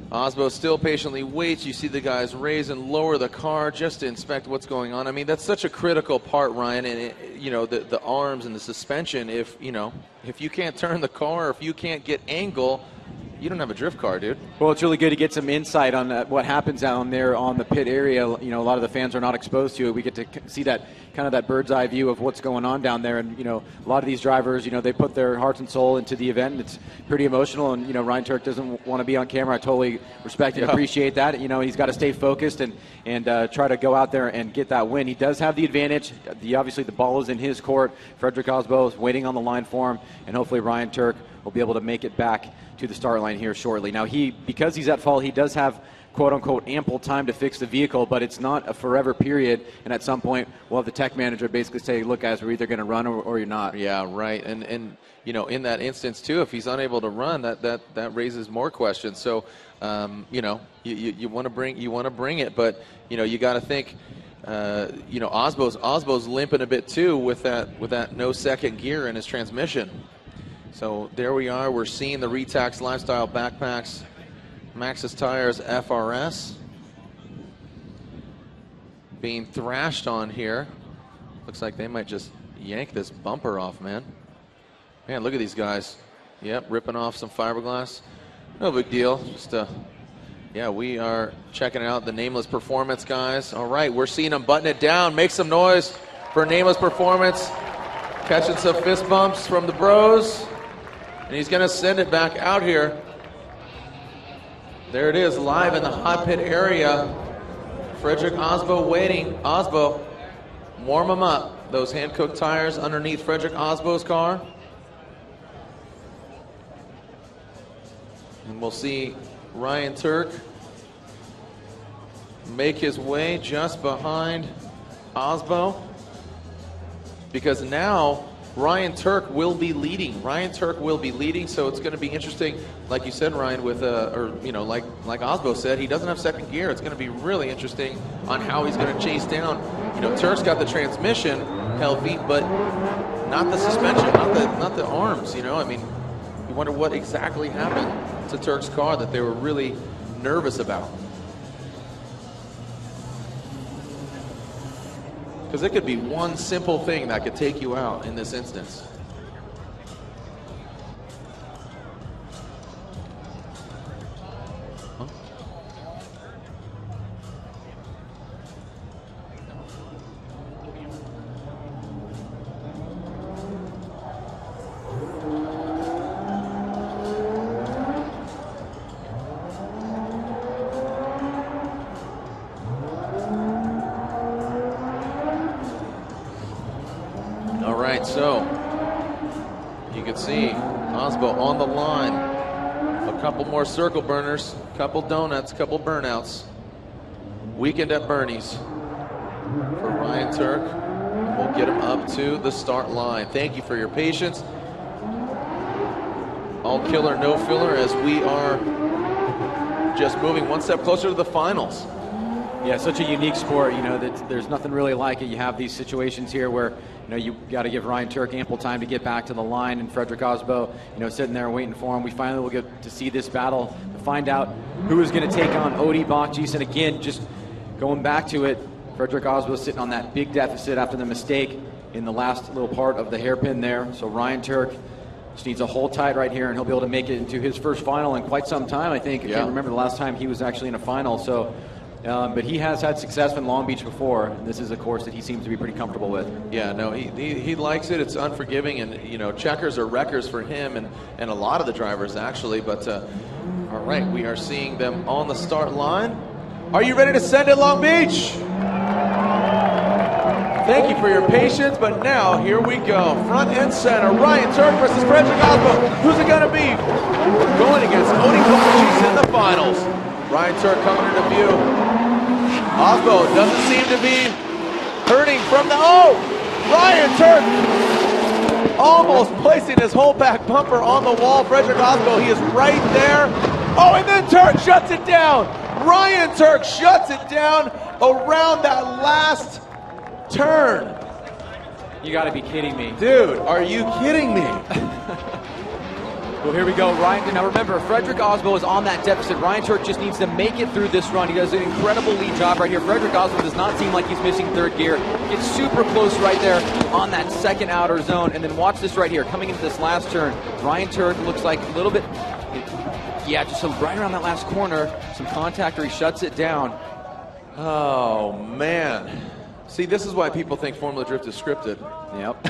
Speaker 2: Osbo still patiently waits, you see the guys raise and lower the car just to inspect what's going on. I mean, that's such a critical part, Ryan, and the arms and the suspension. If you can't turn the car, if you can't get angle, you don't have a drift car, dude.
Speaker 5: Well, it's really good to get some insight on what happens down there on the pit area. You know, a lot of the fans are not exposed to it. We get to see that kind of that bird's eye view of what's going on down there. And, you know, a lot of these drivers, you know, they put their hearts and soul into the event. And it's pretty emotional. And, you know, Ryan Turk doesn't want to be on camera. I totally respect and appreciate that. You know, he's got to stay focused and try to go out there and get that win. He does have the advantage. Obviously, the ball is in his court. Frederick Osbo is waiting on the line for him. And hopefully Ryan Turk will be able to make it back to the start line here shortly. Now, because he's at fault, he does have quote-unquote ample time to fix the vehicle, but it's not a forever period, and at some point we'll have the tech manager basically say, look guys, we're either going to run or you're not.
Speaker 2: Yeah, right. And you know, in that instance too, if he's unable to run, that raises more questions. So you know, you want to bring it, but you know, you got to think, you know, Osbo's limping a bit too with that no second gear in his transmission. So there we are. We're seeing the Retax Lifestyle Backpacks Maxxis Tires FRS being thrashed on here. Looks like they might just yank this bumper off, man. Man, look at these guys. Yep, ripping off some fiberglass. No big deal. Just yeah, we are checking out the Nameless Performance guys. All right, we're seeing them button it down. Make some noise for Nameless Performance. Catching some fist bumps from the bros. And he's going to send it back out here. There it is, live in the hot pit area. Frederick Osbo waiting. Osbo, warm them up. Those hand-cooked tires underneath Frederick Osbo's car. And we'll see Ryan Turk make his way just behind Osbo. Because now Ryan Turk will be leading. So it's going to be interesting, like you said, Ryan, with or you know, like Osbo said, he doesn't have second gear. It's going to be really interesting on how he's going to chase down. You know, Turk's got the transmission healthy, but not the suspension, not the arms. You know, I mean, you wonder what exactly happened to Turk's car that they were really nervous about. Because it could be one simple thing that could take you out in this instance. Huh? So you can see Osbo on the line. A couple more circle burners, couple donuts, couple burnouts. Weekend at Bernie's for Ryan Turk. We'll get him up to the start line. Thank you for your patience. All killer, no filler, as we are just moving one step closer to the finals.
Speaker 5: Yeah, such a unique sport, you know, that there's nothing really like it. You have these situations here where, you know, you got to give Ryan Turk ample time to get back to the line, and Frederick Osbo, you know, sitting there waiting for him. We finally will get to see this battle to find out who is going to take on Odi Bakchis. And again, just going back to it, Frederick Osbo sitting on that big deficit after the mistake in the last little part of the hairpin there. So Ryan Turk just needs to hold tight right here, and he'll be able to make it into his first final in quite some time, I think. I can't remember the last time he was actually in a final. So. But he has had success in Long Beach before, and this is a course that he seems to be pretty comfortable with.
Speaker 2: Yeah, no, he likes it. It's unforgiving, and you know, checkers are wreckers for him and a lot of the drivers actually. But all right, we are seeing them on the start line. Are you ready to send it, Long Beach? Thank you for your patience, but now here we go. Front and center, Ryan Turk versus Frederick Osbo. Who's it gonna be? Going against Odi Bakchis in the finals. Ryan Turk coming into view. Osbo doesn't seem to be hurting from the, Ryan Turk almost placing his whole back bumper on the wall. Frederick Osbo, he is right there. Oh, and then Turk shuts it down. Ryan Turk shuts it down around that last turn.
Speaker 5: You gotta be kidding me.
Speaker 2: Dude, are you kidding me?
Speaker 5: Well, here we go. Ryan, now remember, Frederick Osbo is on that deficit. Ryan Turk just needs to make it through this run. He does an incredible lead job right here. Frederick Osbo does not seem like he's missing third gear. Gets super close right there on that second outer zone. And then watch this right here. Coming into this last turn, Ryan Turk looks like a little bit Yeah, just right around that last corner, some contact or he shuts it down.
Speaker 2: Oh, man. See, this is why people think Formula Drift is scripted.
Speaker 5: Yep.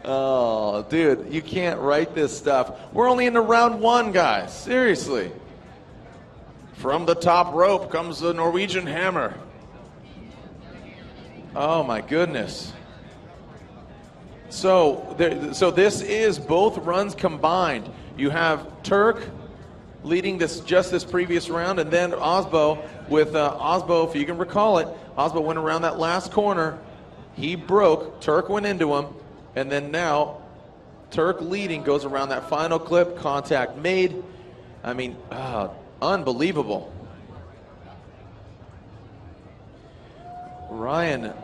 Speaker 2: Oh, dude, you can't write this stuff. We're only into round 1, guys. Seriously. From the top rope comes the Norwegian hammer. Oh, my goodness. So this is both runs combined. You have Turk leading this previous round, and then Osbo with Osbo, if you can recall it, Osbo went around that last corner. He broke. Turk went into him. And then now, Turk leading goes around that final clip, contact made. I mean, unbelievable. Ryan,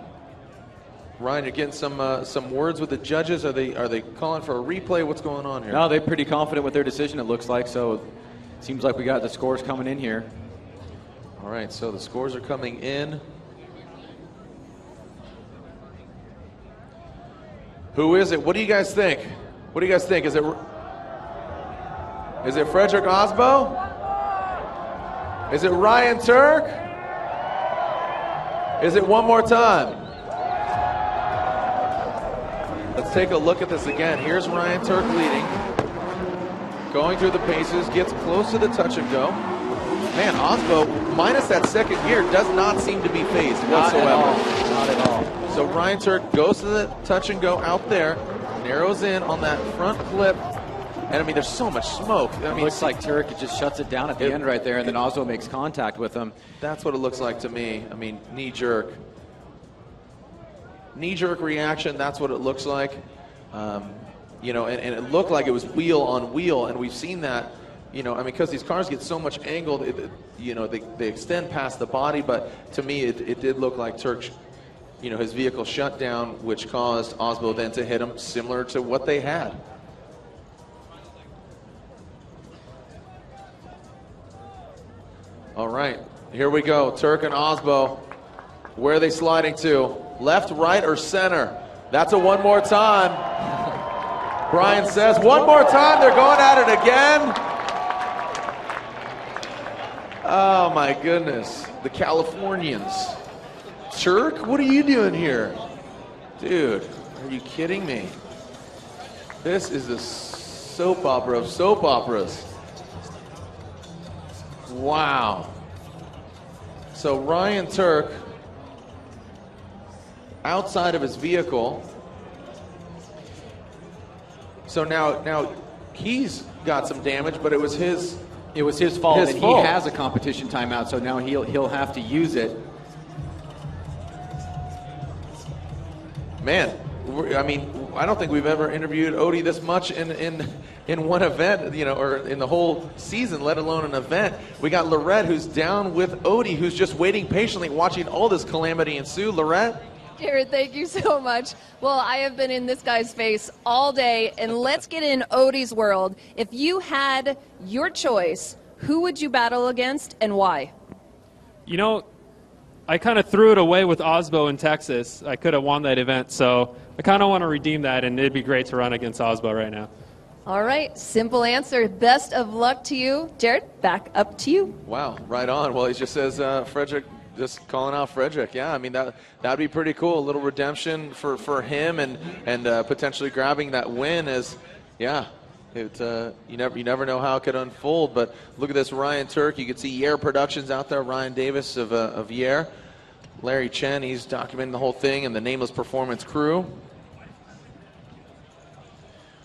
Speaker 2: you're getting some words with the judges. Are they calling for a replay? What's going on here?
Speaker 5: No, they're pretty confident with their decision, it looks like. So it seems like we got the scores coming in here.
Speaker 2: All right, so the scores are coming in. Who is it? What do you guys think? What do you guys think? Is it Frederick Osbo? Is it Ryan Turk? Is it one more time? Let's take a look at this again. Here's Ryan Turk leading. Going through the paces, gets close to the touch and go. Man, Osbo, minus that second gear, does not seem to be phased whatsoever.
Speaker 5: Not at all.
Speaker 2: So Ryan Turk goes to the touch and go out there, narrows in on that front clip, and I mean, there's so much smoke. I mean,
Speaker 5: it looks like Turk just shuts it down at the end right there, and then Osbo makes contact with him.
Speaker 2: That's what it looks like to me. I mean, knee-jerk reaction, that's what it looks like. You know, and it looked like it was wheel on wheel, and we've seen that, you know, I mean, because these cars get so much angled, you know, they extend past the body, but to me, it did look like Turk, you know, his vehicle shut down, which caused Osbo then to hit him, similar to what they had. All right, here we go. Turk and Osbo. Where are they sliding to? Left, right, or center? That's a one more time. Brian says one more time. They're going at it again. Oh my goodness. The Californians. Turk, what are you doing here? Dude, are you kidding me? This is the soap opera of soap operas. Wow. So Ryan Turk, outside of his vehicle. So now he's got some damage, but it was his
Speaker 5: fault, and he has a competition timeout, so now he'll have to use it.
Speaker 2: Man, I mean, I don't think we've ever interviewed Odie this much in one event, you know, or in the whole season, let alone an event. We got Lorette, who's down with Odie, who's just waiting patiently, watching all this calamity ensue. Lorette?
Speaker 6: Jared, thank you so much. Well, I have been in this guy's face all day, and let's get in Odie's world. If you had your choice, who would you battle against and why?
Speaker 16: You know, I kind of threw it away with Osbo in Texas. I could have won that event, so I kind of want to redeem that, and it'd be great to run against Osbo right now.
Speaker 6: All right, simple answer. Best of luck to you. Jared, back up to you.
Speaker 2: Wow, right on. Well, he just says, Frederick, just calling out Frederick. Yeah, I mean, that'd be pretty cool. A little redemption for him and potentially grabbing that win as, yeah, you never know how it could unfold. But look at this Ryan Turk. You can see Yair Productions out there, Ryan Davis of Yair. Larry Chen, he's documenting the whole thing, and the Nameless Performance crew.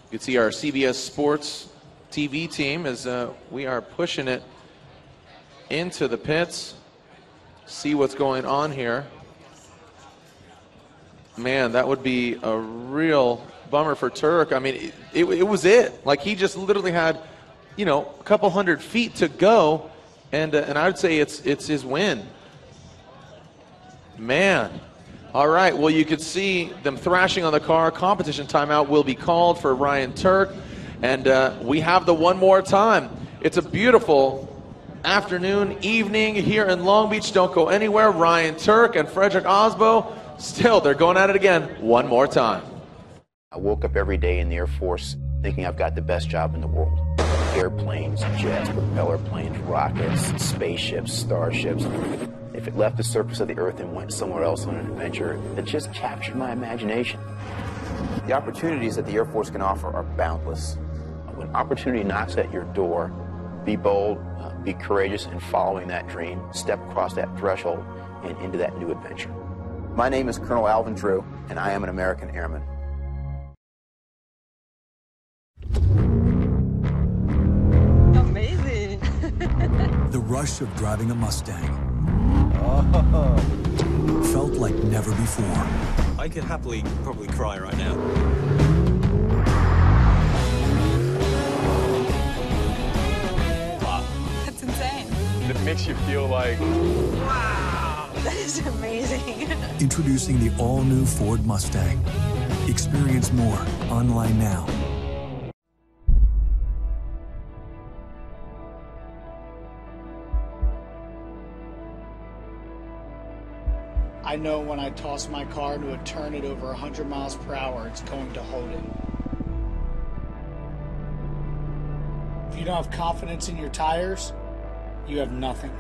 Speaker 2: You can see our CBS Sports TV team as we are pushing it into the pits. See what's going on here. Man, that would be a real bummer for Turk. I mean, it was it. Like, he just literally had, you know, a couple hundred feet to go, and I would say it's his win. Man. All right, well, you could see them thrashing on the car. Competition timeout will be called for Ryan Turk, and we have the one more time. It's a beautiful afternoon, evening here in Long Beach. Don't go anywhere. Ryan Turk and Frederick Osbo, still, they're going at it again one more time.
Speaker 17: I woke up every day in the Air Force thinking I've got the best job in the world. airplanes, jets, propeller planes, rockets, spaceships, starships. If it left the surface of the Earth and went somewhere else on an adventure, it just captured my imagination. The opportunities that the Air Force can offer are boundless. When opportunity knocks at your door, be bold, be courageous in following that dream, step across that threshold and into that new adventure. My name is Colonel Alvin Drew, and I am an American Airman.
Speaker 15: Amazing.
Speaker 13: The rush of driving a Mustang felt like never before.
Speaker 18: I could happily probably cry right now.
Speaker 15: Wow. That's insane.
Speaker 18: It makes you feel like,
Speaker 15: wow, that is amazing.
Speaker 13: Introducing the all-new Ford Mustang. Experience more online now.
Speaker 12: I know when I toss my car into a turn at over 100 miles per hour, it's going to hold it. If you don't have confidence in your tires, you have nothing.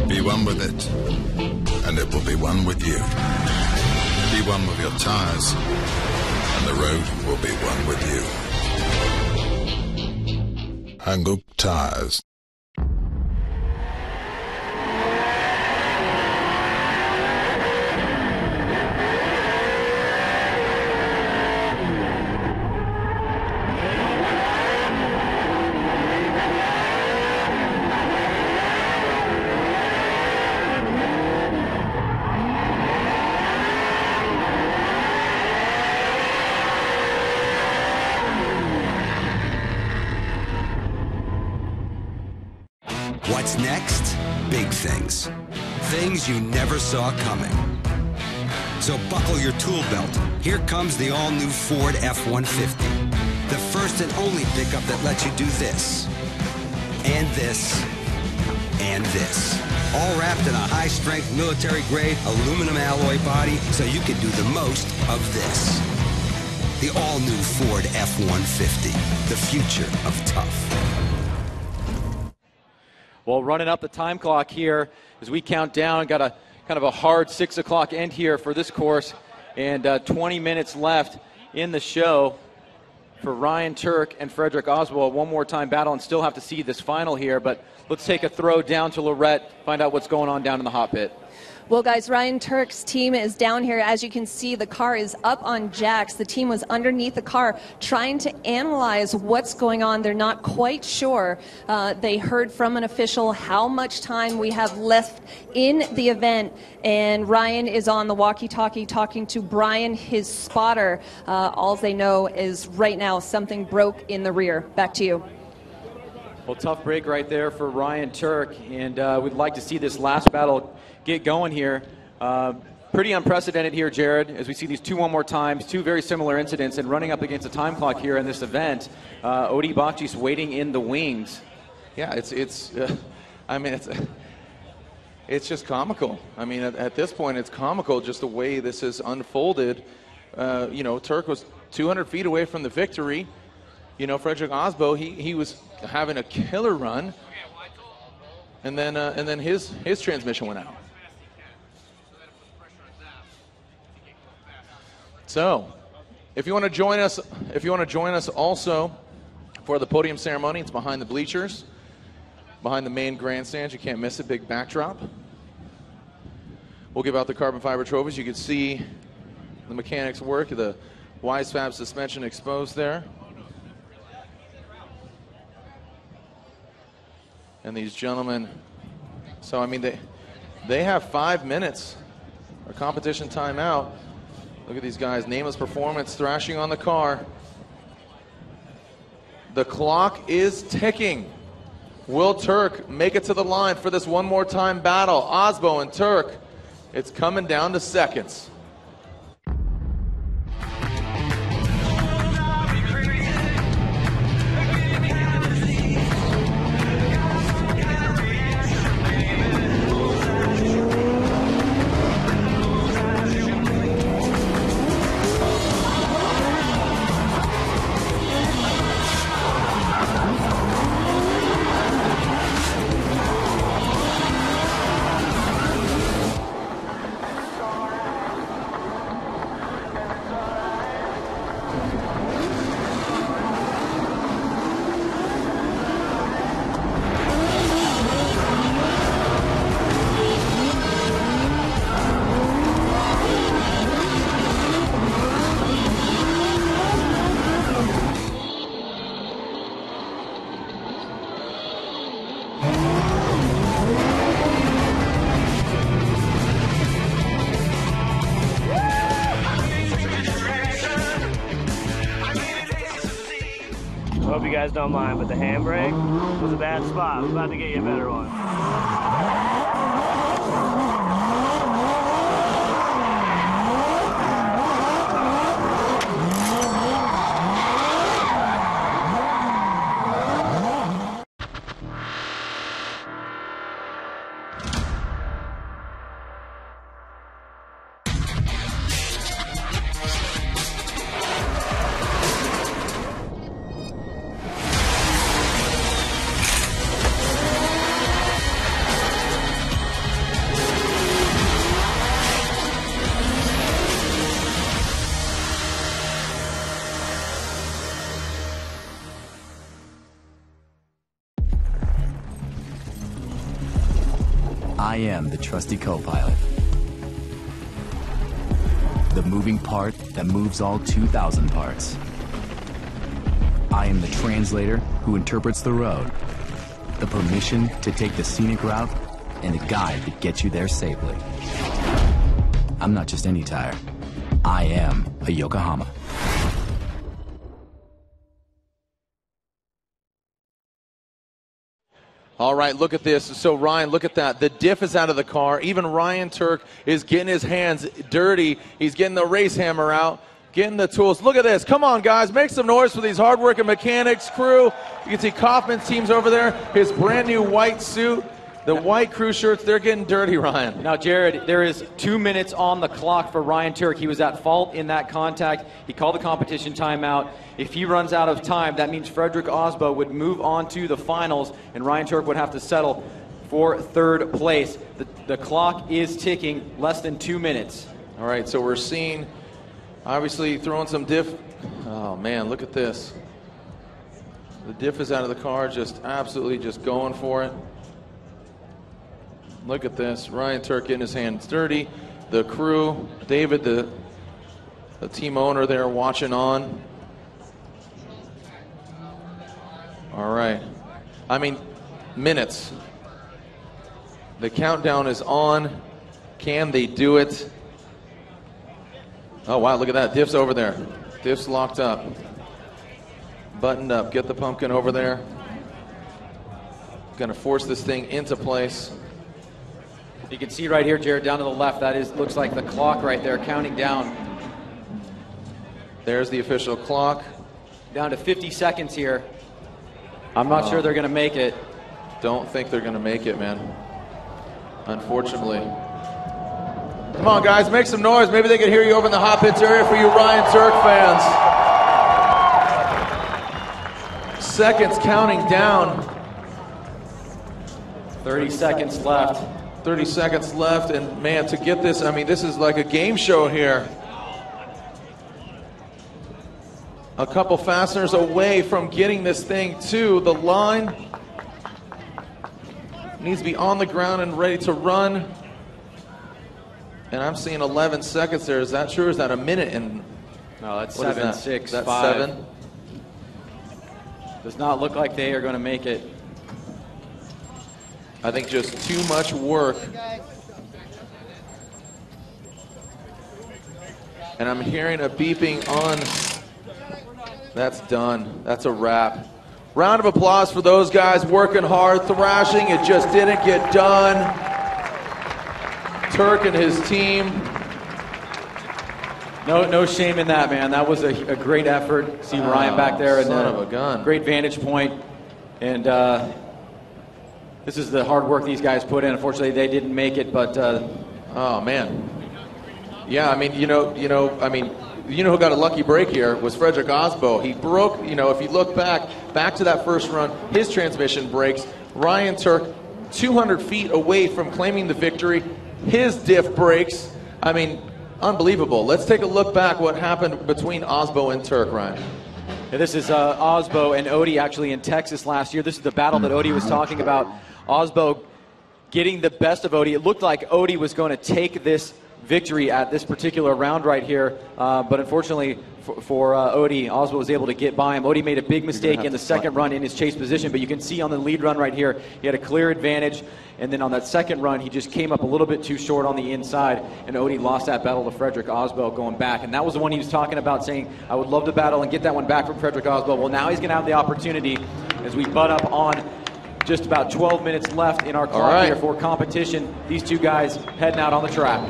Speaker 3: Be one with it, and it will be one with you. Be one with your tires, and the road will be one with you. Hang up tires.
Speaker 4: What's next? Big things. Things you never saw coming. So buckle your tool belt. Here comes the all-new Ford F-150. The first and only pickup that lets you do this, and this, and this. All wrapped in a high-strength military-grade aluminum alloy body so you can do the most of this. The all-new Ford F-150. The future of tough.
Speaker 5: Well, running up the time clock here as we count down. Got a kind of a hard 6 o'clock end here for this course, and 20 minutes left in the show for Ryan Turk and Frederick Oswald. One more time battle, and still have to see this final here, but let's take a throw down to Lorette, find out what's going on down in the hot pit.
Speaker 6: Well, guys, Ryan Turk's team is down here. As you can see, the car is up on jacks. The team was underneath the car trying to analyze what's going on. They're not quite sure. They heard from an official how much time we have left in the event, and Ryan is on the walkie-talkie talking to Brian, his spotter. All they know is right now something broke in the rear. Back to you.
Speaker 5: Well, tough break right there for Ryan Turk, and we'd like to see this last battle get going here. Pretty unprecedented here, Jared, as we see these one more times, two very similar incidents, and running up against a time clock here in this event. Odi Bakchis waiting in the wings.
Speaker 2: Yeah, it's just comical. I mean, at this point, it's comical just the way this has unfolded. You know, Turk was 200 feet away from the victory. You know, Frederick Osbo, he was having a killer run, and then his transmission went out. So, if you want to join us also for the podium ceremony, it's behind the bleachers, behind the main grandstands. You can't miss it. Big backdrop. We'll give out the carbon fiber trophies. You can see the mechanics work, the Wisefab suspension exposed there. And these gentlemen, so I mean, they have 5 minutes, a competition timeout. Look at these guys, nameless performance, thrashing on the car. The clock is ticking. Will Turk make it to the line for this one more time battle? Osbo and Turk, it's coming down to seconds.
Speaker 19: I hope you guys don't mind, but the handbrake was a bad spot. I'm about to get you a better one.
Speaker 14: I am the trusty co-pilot. The moving part that moves all 2,000 parts. I am the translator who interprets the road, the permission to take the scenic route, and the guide that gets you there safely. I'm not just any tire. I am a Yokohama.
Speaker 2: All right, look at this. So, Ryan, look at that. The diff is out of the car. Even Ryan Turk is getting his hands dirty. He's getting the race hammer out, getting the tools. Look at this. Come on, guys. Make some noise for these hardworking mechanics, crew. You can see Kaufman's team's over there. His brand new white suit. The white crew shirts, they're getting dirty, Ryan.
Speaker 5: Now, Jared, there is 2 minutes on the clock for Ryan Turk. He was at fault in that contact. He called the competition timeout. If he runs out of time, that means Frederick Osbo would move on to the finals, and Ryan Turk would have to settle for 3rd place. The clock is ticking, less than 2 minutes.
Speaker 2: All right, so we're seeing, obviously, throwing some diff. Oh, man, look at this. The diff is out of the car, just absolutely just going for it. Look at this. Ryan Turk getting his hands dirty. The crew, David, the team owner there, watching on. All right. I mean, minutes. The countdown is on. Can they do it? Oh, wow, look at that. Diff's over there. Diff's locked up. Buttoned up. Get the pumpkin over there. Going to force this thing into place.
Speaker 5: You can see right here, Jared, down to the left, that looks like the clock right there, counting down.
Speaker 2: There's the official clock.
Speaker 5: Down to 50 seconds here. I'm not sure they're going to make it.
Speaker 2: Don't think they're going to make it, man. Unfortunately. Come on, guys, make some noise. Maybe they can hear you over in the hot pits area for you Ryan Turk fans. Seconds counting down.
Speaker 5: 30 seconds left.
Speaker 2: 30 seconds left, and man, to get this, I mean, this is like a game show here. A couple fasteners away from getting this thing to the line. Needs to be on the ground and ready to run. And I'm seeing 11 seconds there. Is that true? Is that a minute? And
Speaker 5: no, that's 7, 6,
Speaker 2: that's
Speaker 5: 5.
Speaker 2: 7.
Speaker 5: Does not look like they are going to make it.
Speaker 2: I think just too much work. And I'm hearing a beeping on. That's done. That's a wrap. Round of applause for those guys working hard, thrashing. It just didn't get done. Turk and his team.
Speaker 5: No shame in that, man. That was a great effort. See Ryan back there.
Speaker 2: Son of a gun.
Speaker 5: Great vantage point. And this is the hard work these guys put in. Unfortunately, they didn't make it, but
Speaker 2: oh man, yeah. I mean, you know who got a lucky break here was Frederick Osbo. He broke. You know, if you look back to that first run, his transmission breaks. Ryan Turk, 200 feet away from claiming the victory, his diff breaks. I mean, unbelievable. Let's take a look back. What happened between Osbo and Turk, Ryan?
Speaker 5: Yeah, this is Osbo and Odie actually in Texas last year. This is the battle that Odie was talking about. Osbo getting the best of Odie. It looked like Odie was going to take this victory at this particular round right here. But unfortunately for Odie, Osbo was able to get by him. Odie made a big mistake in the second run in his chase position, but you can see on the lead run right here, he had a clear advantage. And then on that second run, he just came up a little bit too short on the inside, and Odie lost that battle to Frederick Osbo going back. And that was the one he was talking about, saying, I would love to battle and get that one back from Frederick Osbo. Well, now he's going to have the opportunity as we butt up on just about 12 minutes left in our clock here for competition. These two guys heading out on the track.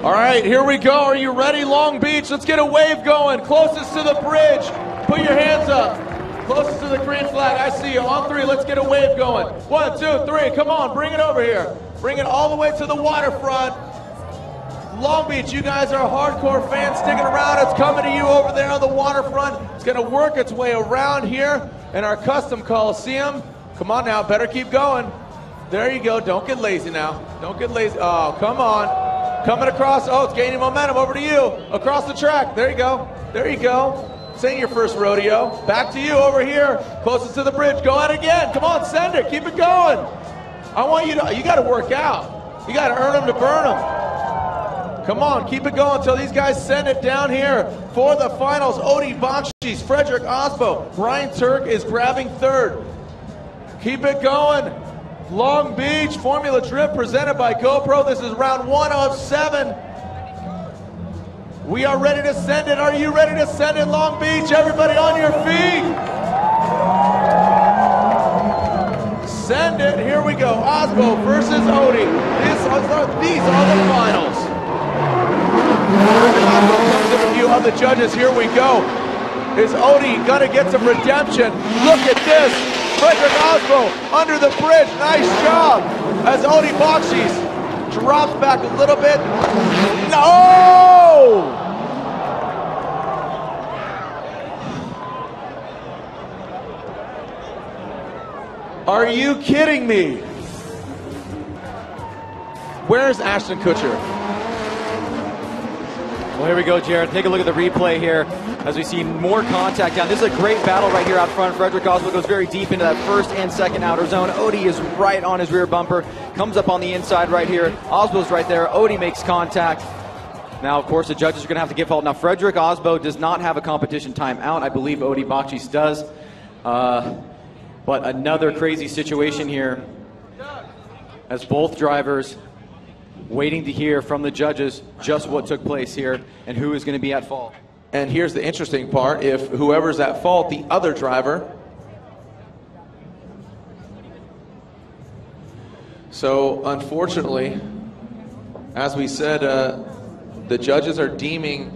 Speaker 2: All right, here we go. Are you ready, Long Beach? Let's get a wave going. Closest to the bridge. Put your hands up. Closest to the green flag. I see you. On three, let's get a wave going. 1, 2, 3. Come on, bring it over here. Bring it all the way to the waterfront. Long Beach, you guys are hardcore fans sticking around. It's coming to you over there on the waterfront. It's going to work its way around here in our custom Coliseum. Come on now, better keep going. There you go. Don't get lazy now. Don't get lazy. Oh, come on. Coming across. Oh, it's gaining momentum. Over to you. Across the track. There you go. There you go. This ain't your first rodeo. Back to you over here. Closest to the bridge. Go out again. Come on, send it. Keep it going. I want you to, you got to work out. You got to earn them to burn them. Come on, keep it going until these guys send it down here for the finals. Odie Bakshis, Frederick Osbo. Brian Turk is grabbing third. Keep it going. Long Beach Formula Drift presented by GoPro. This is round 1 of 7. We are ready to send it. Are you ready to send it, Long Beach? Everybody on your feet. Send it. Here we go. Osbo versus Odie. These are the finals. Osbo comes in a few of the judges. Here we go. Is Odie going to get some redemption? Look at this. Frederick Osbo under the bridge. Nice job. As Odie Bakshis drops back a little bit. No! Are you kidding me? Where's Ashton Kutcher?
Speaker 5: Well, here we go, Jared. Take a look at the replay here as we see more contact down. This is a great battle right here out front. Frederick Osbo goes very deep into that first and second outer zone. Odie is right on his rear bumper. Comes up on the inside right here. Osbo's right there. Odie makes contact. Now, of course, the judges are going to have to give fault. Now, Frederick Osbo does not have a competition timeout. I believe Odie Bakshis does. But another crazy situation here as both drivers waiting to hear from the judges just what took place here and who is going to be at fault.
Speaker 2: And here's the interesting part. If whoever's at fault, the other driver. So, unfortunately, as we said, the judges are deeming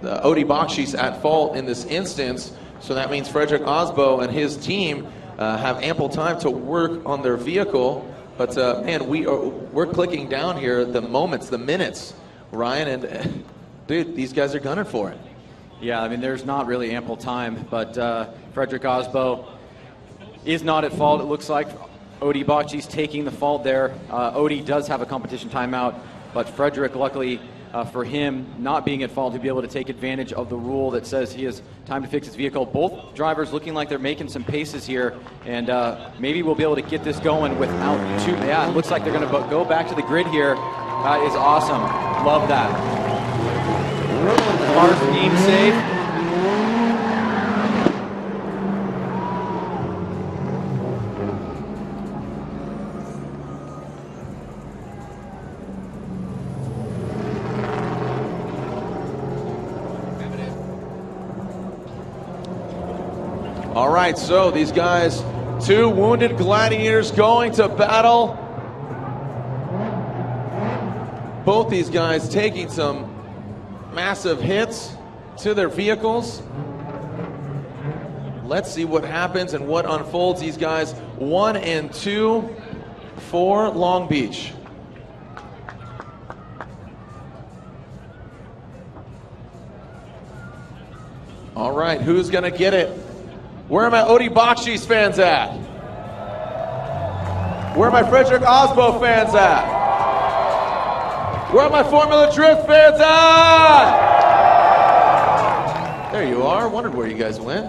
Speaker 2: Odie Bakshis at fault in this instance. So that means Frederick Osbo and his team have ample time to work on their vehicle. But man, we're clicking down here the moments, the minutes, Ryan, and dude, these guys are gunning for it.
Speaker 5: Yeah, I mean, there's not really ample time, but Frederick Osbo is not at fault, it looks like. Odie Bakshis taking the fault there. Odie does have a competition timeout, but Frederick, luckily for him, not being at fault, to be able to take advantage of the rule that says he has time to fix his vehicle. Both drivers looking like they're making some paces here, and maybe we'll be able to get this going without too. Yeah, it looks like they're going to go back to the grid here. That is awesome. Love that. Car's game safe.
Speaker 2: All right, so these guys, 2 wounded gladiators going to battle. Both these guys taking some massive hits to their vehicles. Let's see what happens and what unfolds. These guys 1 and 2 for Long Beach. All right, who's going to get it? Where are my Odie Bakshis fans at? Where are my Frederick Osbo fans at? Where are my Formula Drift fans at? There you are. Wondered where you guys went.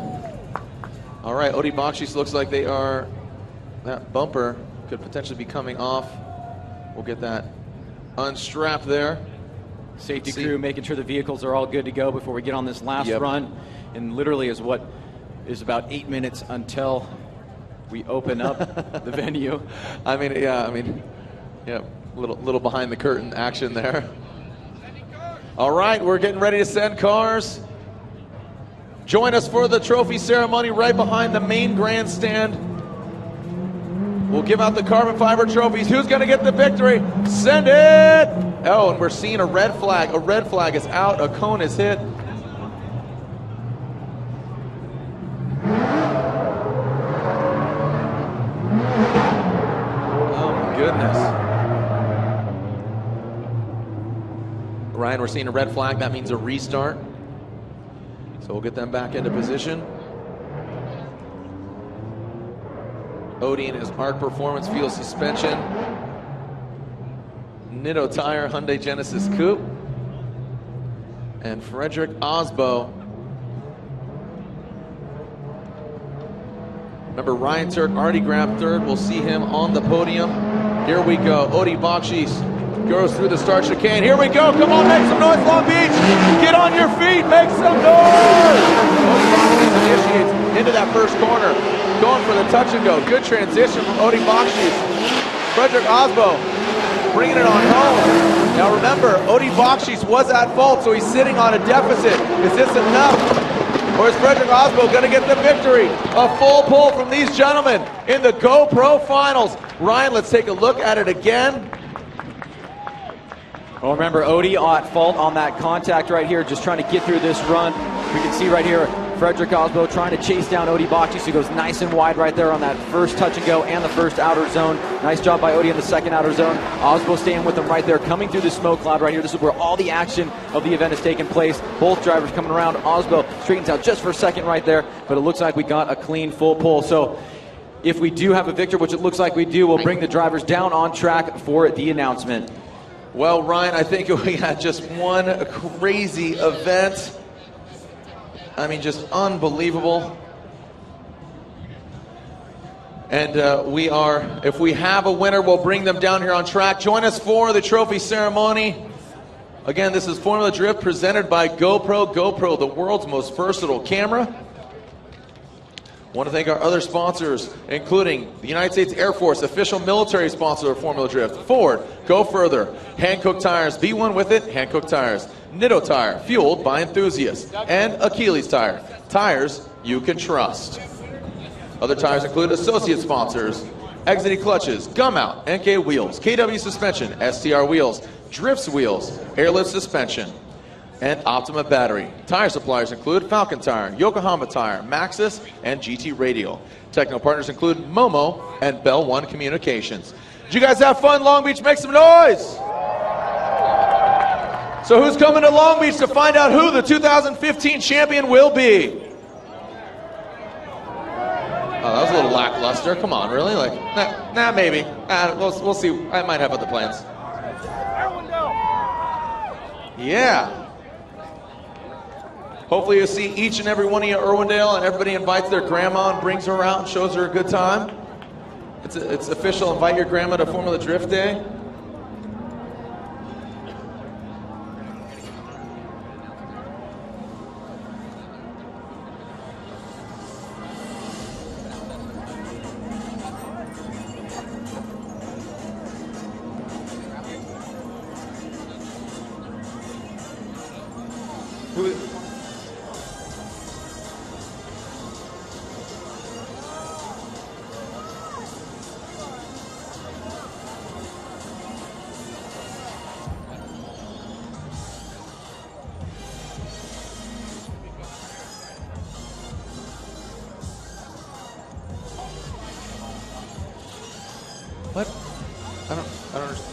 Speaker 2: All right, Odie Bakshis looks like they are, that bumper could potentially be coming off. We'll get that unstrapped there.
Speaker 5: Safety crew making sure the vehicles are all good to go before we get on this last run. And literally is what is about 8 minutes until we open up the venue.
Speaker 2: I mean, little behind the curtain action there. All right, we're getting ready to send cars. Join us for the trophy ceremony right behind the main grandstand. We'll give out the carbon fiber trophies. Who's going to get the victory? Send it! Oh, and we're seeing a red flag. A red flag is out. A cone is hit. Oh, my goodness. Ryan, we're seeing a red flag. That means a restart. So we'll get them back into position. Odie and his Arc Performance Fuel Suspension. Nitto Tire Hyundai Genesis Coupe. And Frederick Osbo. Remember, Ryan Turk already grabbed third. We'll see him on the podium. Here we go. Odie Bakshis goes through the start chicane. Here we go. Come on, make some noise, Long Beach. Get on your feet. Make some noise. Odie Bakshis initiates into that first corner. Going for the touch and go. Good transition from Odie Bakshis. Frederick Osbo bringing it on home. Now remember, Odie Bakshis was at fault, so he's sitting on a deficit. Is this enough? Or is Frederick Osbo going to get the victory? A full pull from these gentlemen in the GoPro Finals. Ryan, let's take a look at it again.
Speaker 5: Well, remember, Odie at fault on that contact right here, just trying to get through this run. We can see right here, Frederick Osbo trying to chase down Odie Bakshis, who goes nice and wide right there on that first touch and go and the first outer zone. Nice job by Odie in the second outer zone. Osbo staying with him right there, coming through the smoke cloud right here. This is where all the action of the event has taken place. Both drivers coming around. Osbo straightens out just for a second right there, but it looks like we got a clean full pull. So if we do have a victor, which it looks like we do, we'll bring the drivers down on track for the announcement.
Speaker 2: Well, Ryan, I think we had just one crazy event. I mean, just unbelievable. And if we have a winner, we'll bring them down here on track. Join us for the trophy ceremony. Again, this is Formula Drift presented by GoPro. GoPro, the world's most versatile camera. Want to thank our other sponsors, including the United States Air Force, official military sponsor of Formula Drift, Ford, Go Further, Hankook Tires, be one with it, Hankook Tires, Nitto Tire, fueled by enthusiasts, and Achilles Tire, tires you can trust. Other tires include associate sponsors, Exity Clutches, Gum Out, NK Wheels, KW Suspension, STR Wheels, Drifts Wheels, Airlift Suspension, and Optima Battery. Tire suppliers include Falcon Tire, Yokohama Tire, Maxxis, and GT Radial. Technical partners include Momo and Bell One Communications. Did you guys have fun, Long Beach? Make some noise! So who's coming to Long Beach to find out who the 2015 champion will be? Oh, that was a little lackluster. Come on, really? Like, nah, maybe. We'll see. I might have other plans. Yeah. Hopefully you'll see each and every one of you at Irwindale, and everybody invites their grandma and brings her out and shows her a good time. It's official. Invite your grandma to Formula Drift Day. What? I don't understand.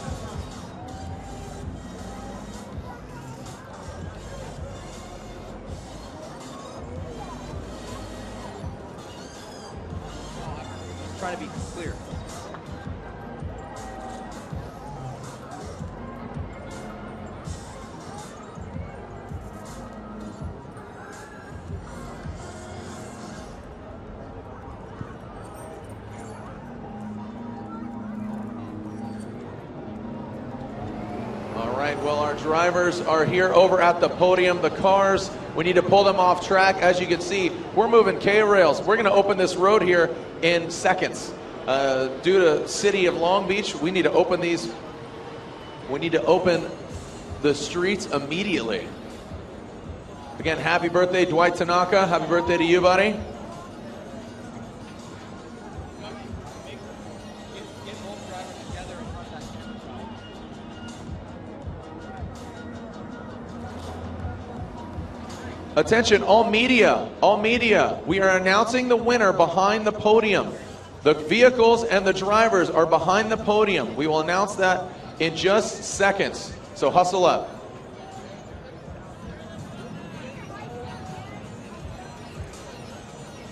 Speaker 5: Trying to be clear.
Speaker 2: All right, well, our drivers are here over at the podium. The cars, we need to pull them off track. As you can see, we're moving K-rails. We're going to open this road here in seconds. Due to city of Long Beach, we need to open these. We need to open the streets immediately. Again, happy birthday, Dwight Tanaka. Happy birthday to you, buddy. Attention, all media, we are announcing the winner behind the podium. The vehicles and the drivers are behind the podium. We will announce that in just seconds, so hustle up.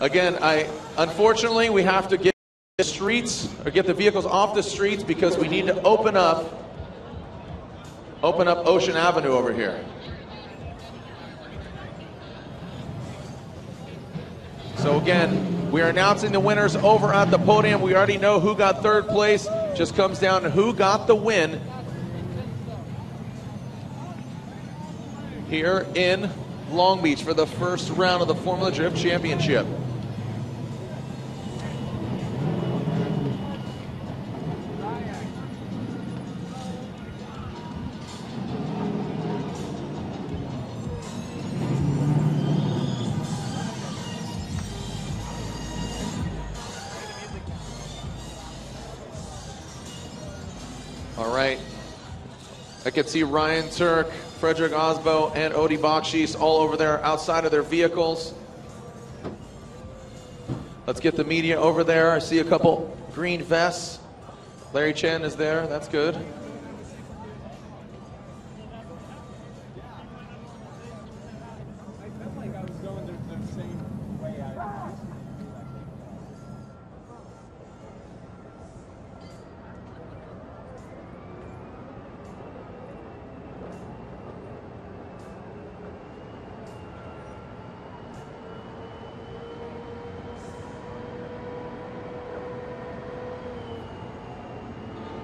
Speaker 2: Again, unfortunately, we have to get the streets, or get the vehicles off the streets, because we need to open up Ocean Avenue over here. So again, we are announcing the winners over at the podium. We already know who got third place. Just comes down to who got the win here in Long Beach for the first round of the Formula Drift Championship. All right, I can see Ryan Turk, Frederick Osbo, and Odi Bakshis all over there outside of their vehicles. Let's get the media over there. I see a couple green vests. Larry Chen is there, that's good.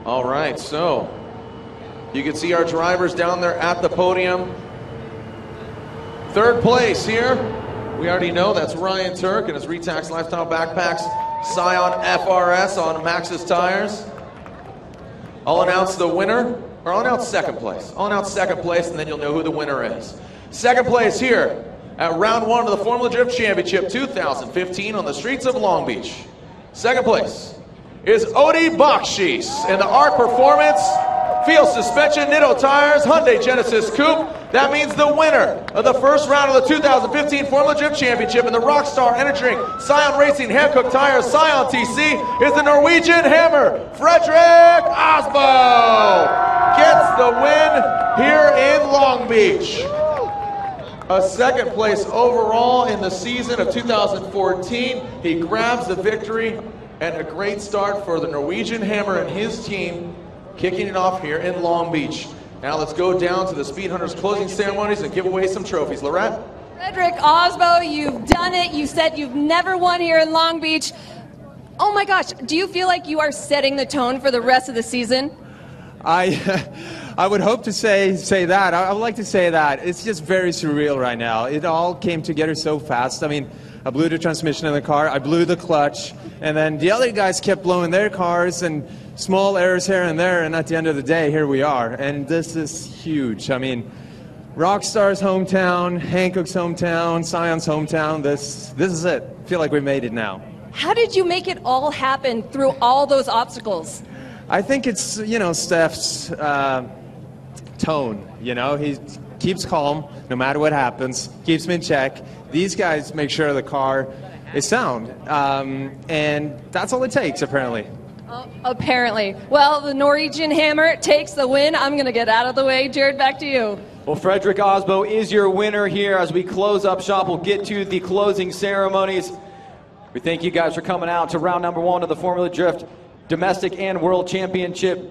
Speaker 2: All right, so you can see our drivers down there at the podium. Third place here, we already know that's Ryan Turk and his Retax Lifestyle Backpacks Scion FRS on Maxxis tires. I'll announce the winner, or I'll announce second place. I'll announce second place, and then you'll know who the winner is. Second place here at round one of the Formula Drift Championship 2015 on the streets of Long Beach. Second place is Odi Bakshis in the Art Performance Field Suspension Nitto Tires Hyundai Genesis Coupe. That means the winner of the first round of the 2015 Formula Drift Championship in the Rockstar Energy Drink Scion Racing Hankook Tires Scion TC is the Norwegian Hammer, Frederick Osbo. Gets the win here in Long Beach. A second place overall in the season of 2014. He grabs the victory. And a great start for the Norwegian Hammer and his team, kicking it off here in Long Beach. Now let's go down to the Speed Hunters closing ceremonies and give away some trophies. Lorette?
Speaker 6: Frederick Osbo, you've done it. You said you've never won here in Long Beach. Oh my gosh, do you feel like you are setting the tone for the rest of the season?
Speaker 20: I would hope to say that. I would like to say that. It's just very surreal right now. It all came together so fast. I mean, I blew the transmission in the car, I blew the clutch, and then the other guys kept blowing their cars, and small errors here and there, and at the end of the day, here we are. And this is huge. I mean, Rockstar's hometown, Hankook's hometown, Scion's hometown, this is it. I feel like we made it now.
Speaker 6: How did you make it all happen through all those obstacles?
Speaker 20: I think it's, Steph's tone, he keeps calm no matter what happens, keeps me in check. These guys make sure the car is sound, and that's all it takes, apparently.
Speaker 6: Apparently. Well, the Norwegian Hammer takes the win. I'm going to get out of the way. Jared, back to you.
Speaker 5: Well, Frederick Osbo is your winner here. As we close up shop, we'll get to the closing ceremonies. We thank you guys for coming out to round number one of the Formula Drift Domestic and World Championship.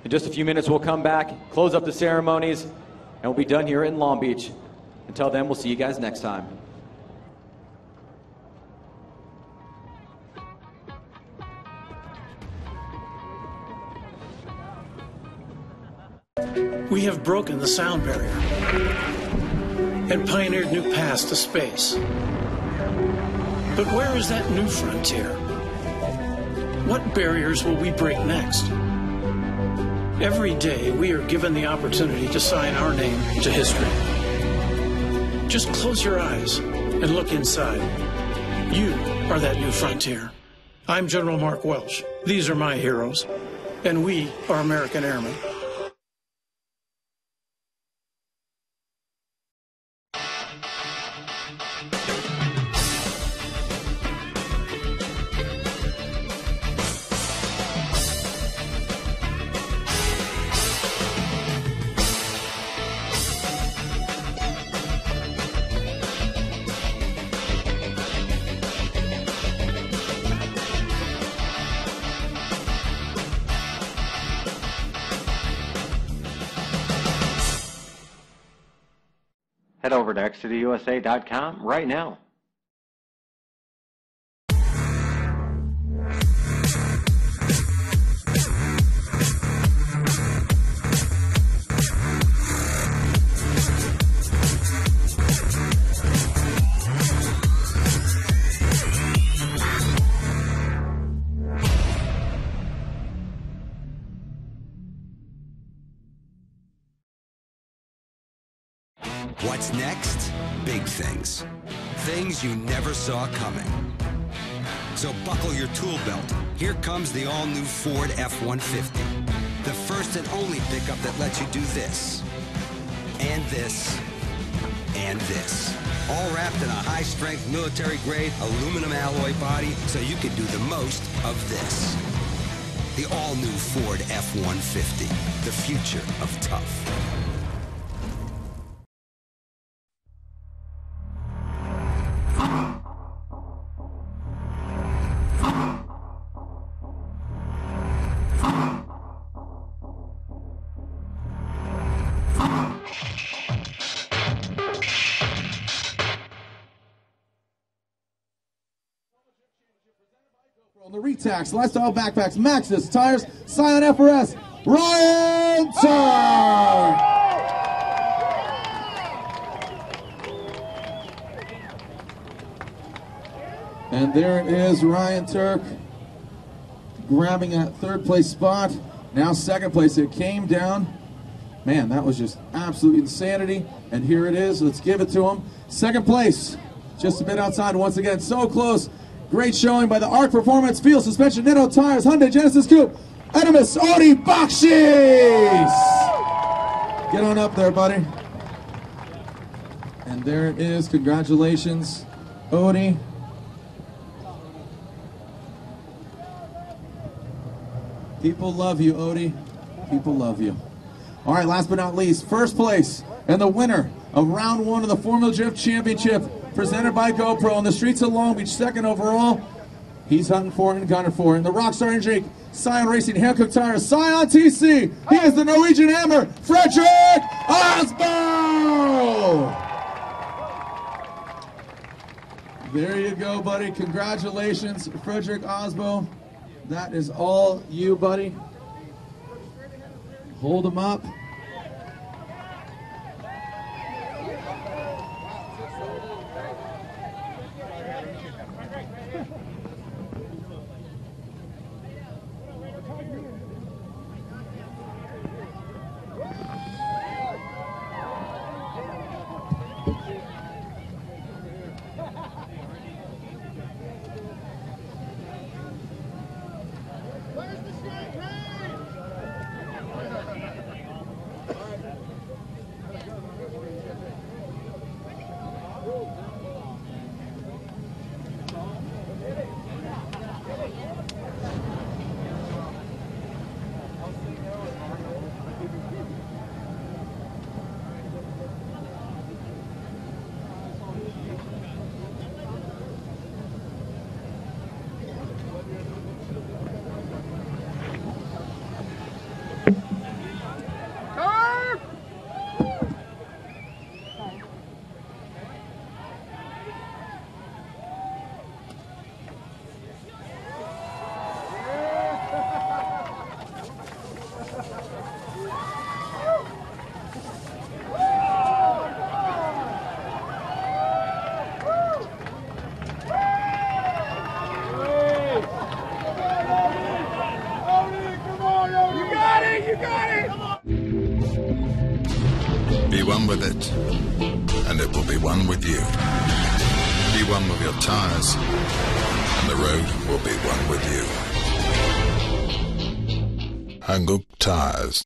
Speaker 5: In just a few minutes, we'll come back, close up the ceremonies, and we'll be done here in Long Beach. Until then, we'll see you guys next time.
Speaker 11: We have broken the sound barrier and pioneered new paths to space. But where is that new frontier? What barriers will we break next? Every day we are given the opportunity to sign our name to history. Just close your eyes and look inside. You are that new frontier. I'm General Mark Welch. These are my heroes. And we are American Airmen.
Speaker 21: Head over to xtousa.com right now.
Speaker 4: What's next? Big things. Things you never saw coming. So buckle your tool belt. Here comes the all-new Ford F-150. The first and only pickup that lets you do this, and this, and this. All wrapped in a high-strength, military-grade aluminum alloy body so you can do the most of this. The all-new Ford F-150. The future of tough.
Speaker 22: The Retax, Lifestyle Backpacks, Maxxis, Tires, Silent FRS, Ryan Turk! And there it is, Ryan Turk grabbing that third place spot. Now second place. It came down. Man, that was just absolute insanity. And here it is. Let's give it to him. Second place, just a bit outside once again. So close. Great showing by the Arc Performance Field Suspension Nitto Tires Hyundai Genesis Coupe Animus Odi Bakshis. Get on up there, buddy. And there it is. Congratulations, Odi. People love you, Odi. People love you. All right, last but not least, first place and the winner of round one of the Formula Drift Championship, presented by GoPro on the streets of Long Beach, second overall. He's hunting for it and gunning for it. And the Rockstar Intrigue, Scion Racing, Hankook Tires, Scion TC. He is the Norwegian Hammer, Fredrik Asbo. There you go, buddy. Congratulations, Fredrik Asbo. That is all you, buddy. Hold him up.
Speaker 3: got it! Be one with it, and it will be one with you. Be one with your tires, and the road will be one with you. Hang up tires.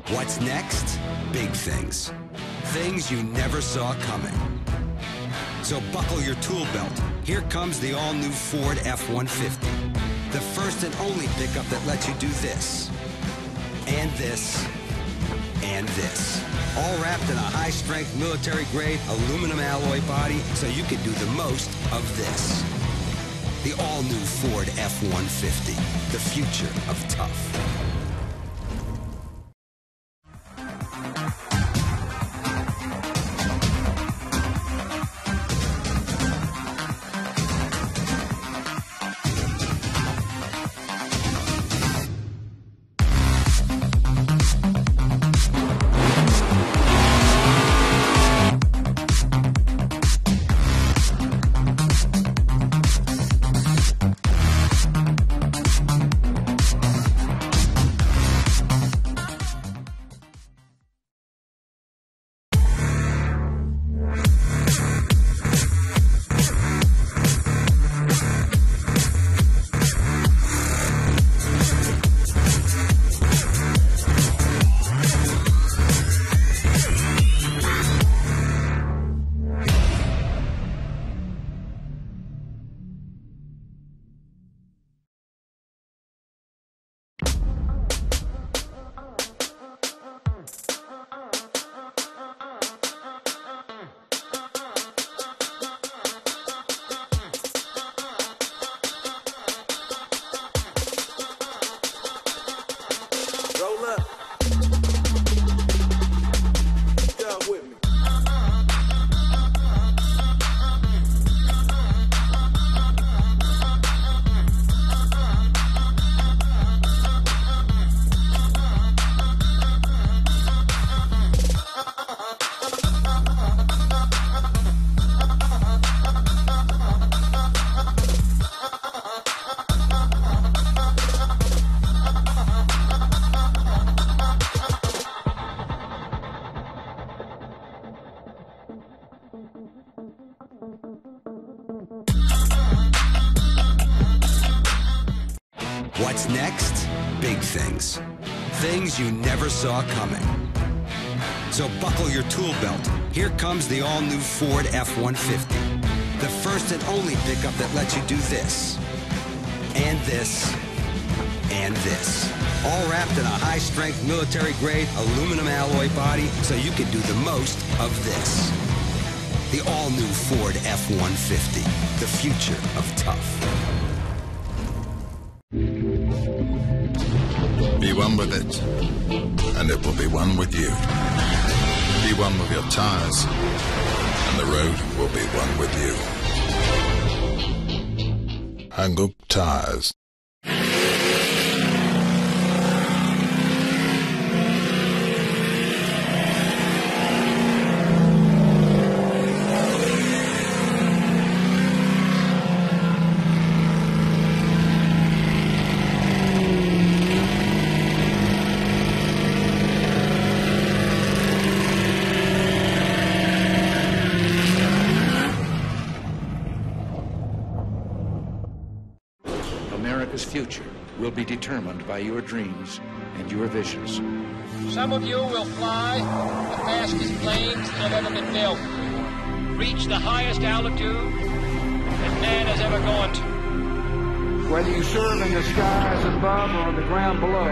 Speaker 4: What's next? Big things. Things you never saw coming. So buckle your tool belt. Here comes the all-new Ford F-150. The first and only pickup that lets you do this, and this, and this. All wrapped in a high-strength military-grade aluminum alloy body so you can do the most of this. The all-new Ford F-150. The future of tough. What's next? Big things. Things you never saw coming. So buckle your tool belt. Here comes the all-new Ford F-150. The first and only pickup that lets you do this, and this, and this. All wrapped in a high-strength military-grade aluminum alloy body so you can do the most of this. The all-new Ford F-150. The future of tough.
Speaker 3: Be one with it, and it will be one with you. Be one with your tires, and the road will be one with you. Hang up tires.
Speaker 8: future will be determined by your dreams and your visions.
Speaker 9: Some of you will fly the fastest planes that have ever been built, reach the highest altitude that man has ever gone to.
Speaker 10: Whether you serve in the skies above or on the ground below,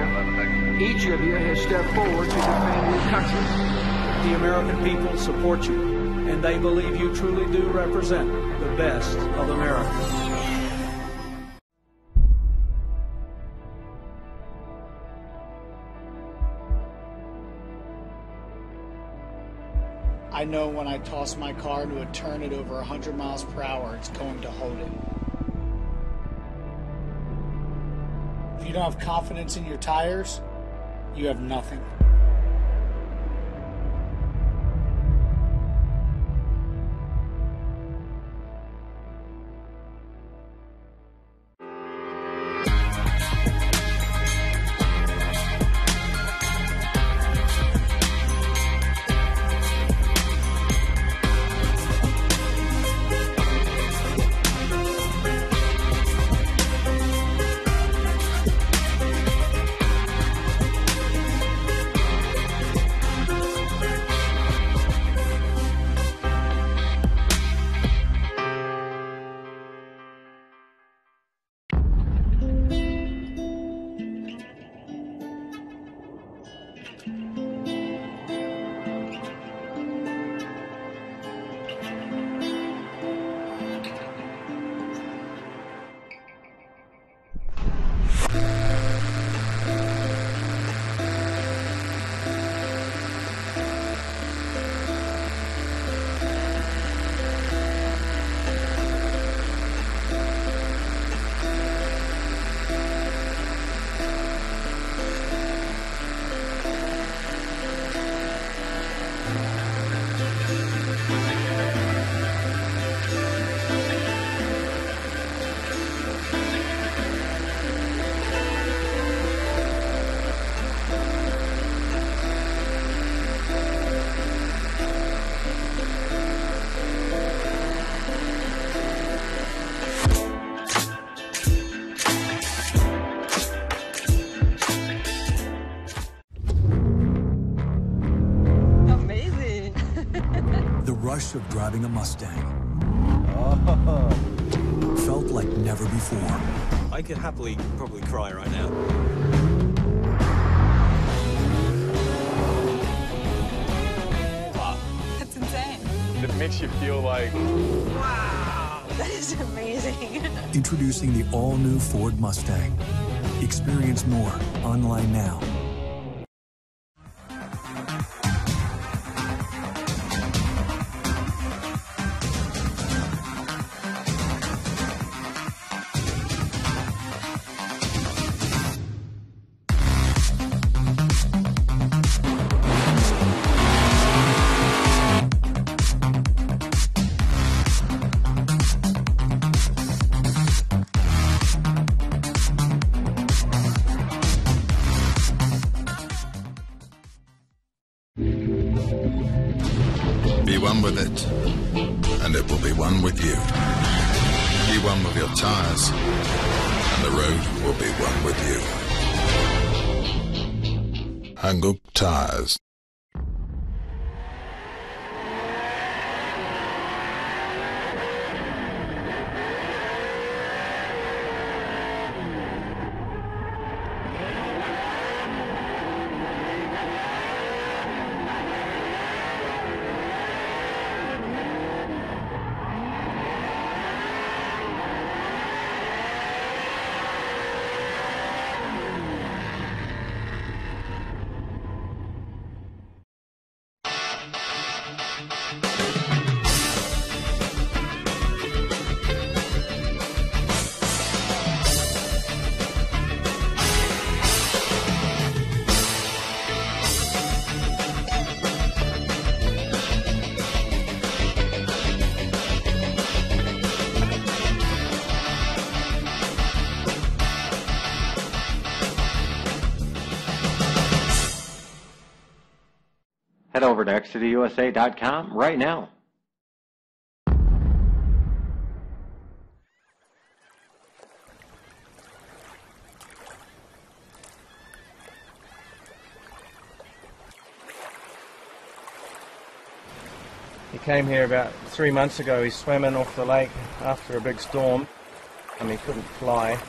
Speaker 10: each of you has stepped forward to defend your country.
Speaker 11: The American people support you, and they believe you truly do represent the best of America.
Speaker 12: I know when I toss my car into a turn at over 100 miles per hour, it's going to hold it. If you don't have confidence in your tires, you have nothing.
Speaker 13: Of driving a Mustang felt like never before.
Speaker 18: I could happily probably cry right now.
Speaker 15: Wow, that's insane.
Speaker 18: It makes you feel like,
Speaker 15: wow, that is amazing.
Speaker 13: Introducing the all-new Ford Mustang. Experience more online now.
Speaker 3: Be one with it, and it will be one with you. Be one with your tires, and the road will be one with you. Hang up tires.
Speaker 21: Head over to xcitusa.com right now.
Speaker 1: He came here about 3 months ago. He swam in off the lake after a big storm, and he couldn't fly,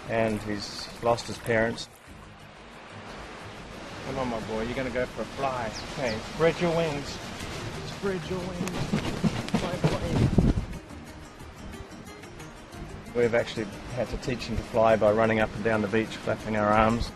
Speaker 1: and he's lost his parents. Come on, my boy, you're going to go for a fly. Okay, spread your wings. Spread your wings. Fly away. We've actually had to teach him to fly by running up and down the beach, flapping our arms.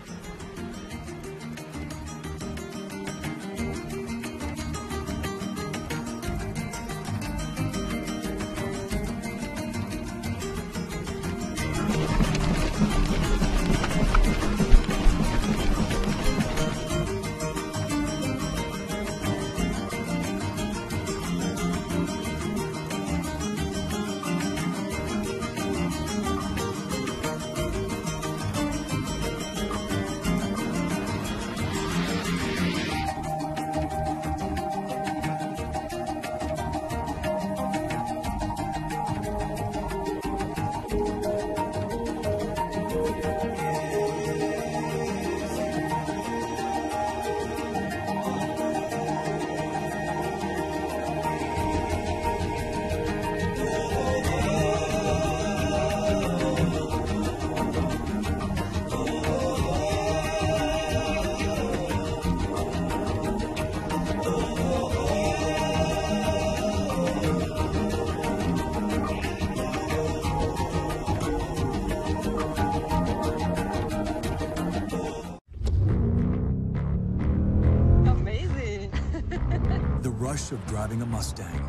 Speaker 13: Of driving a Mustang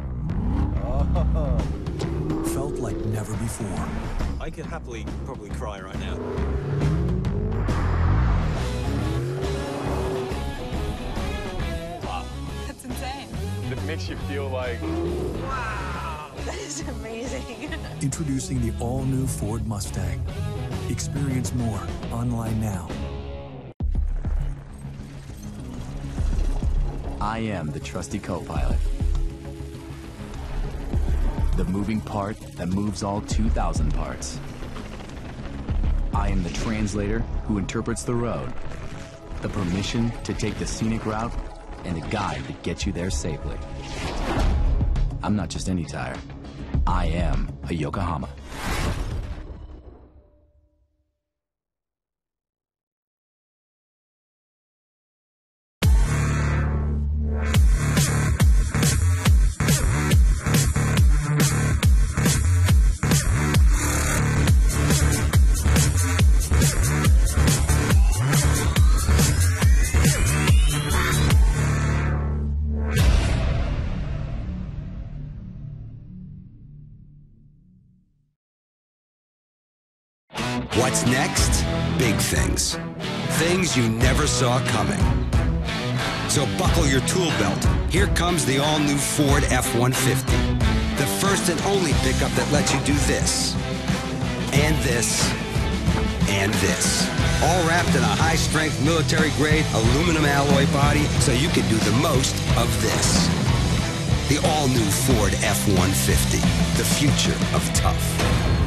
Speaker 13: felt like never before.
Speaker 18: I could happily probably cry right now.
Speaker 15: Wow, that's insane.
Speaker 18: It makes you feel like,
Speaker 15: Wow, that is amazing.
Speaker 13: Introducing the all-new Ford Mustang. Experience more online now.
Speaker 14: I am the trusty co-pilot. The moving part that moves all 2,000 parts. I am the translator who interprets the road. The permission to take the scenic route and the guide that gets you there safely. I'm not just any tire. I am a Yokohama.
Speaker 4: What's next? Big things. Things you never saw coming. So buckle your tool belt. Here comes the all-new Ford F-150. The first and only pickup that lets you do this, and this, and this. All wrapped in a high-strength military-grade aluminum alloy body so you can do the most of this. The all-new Ford F-150. The future of tough.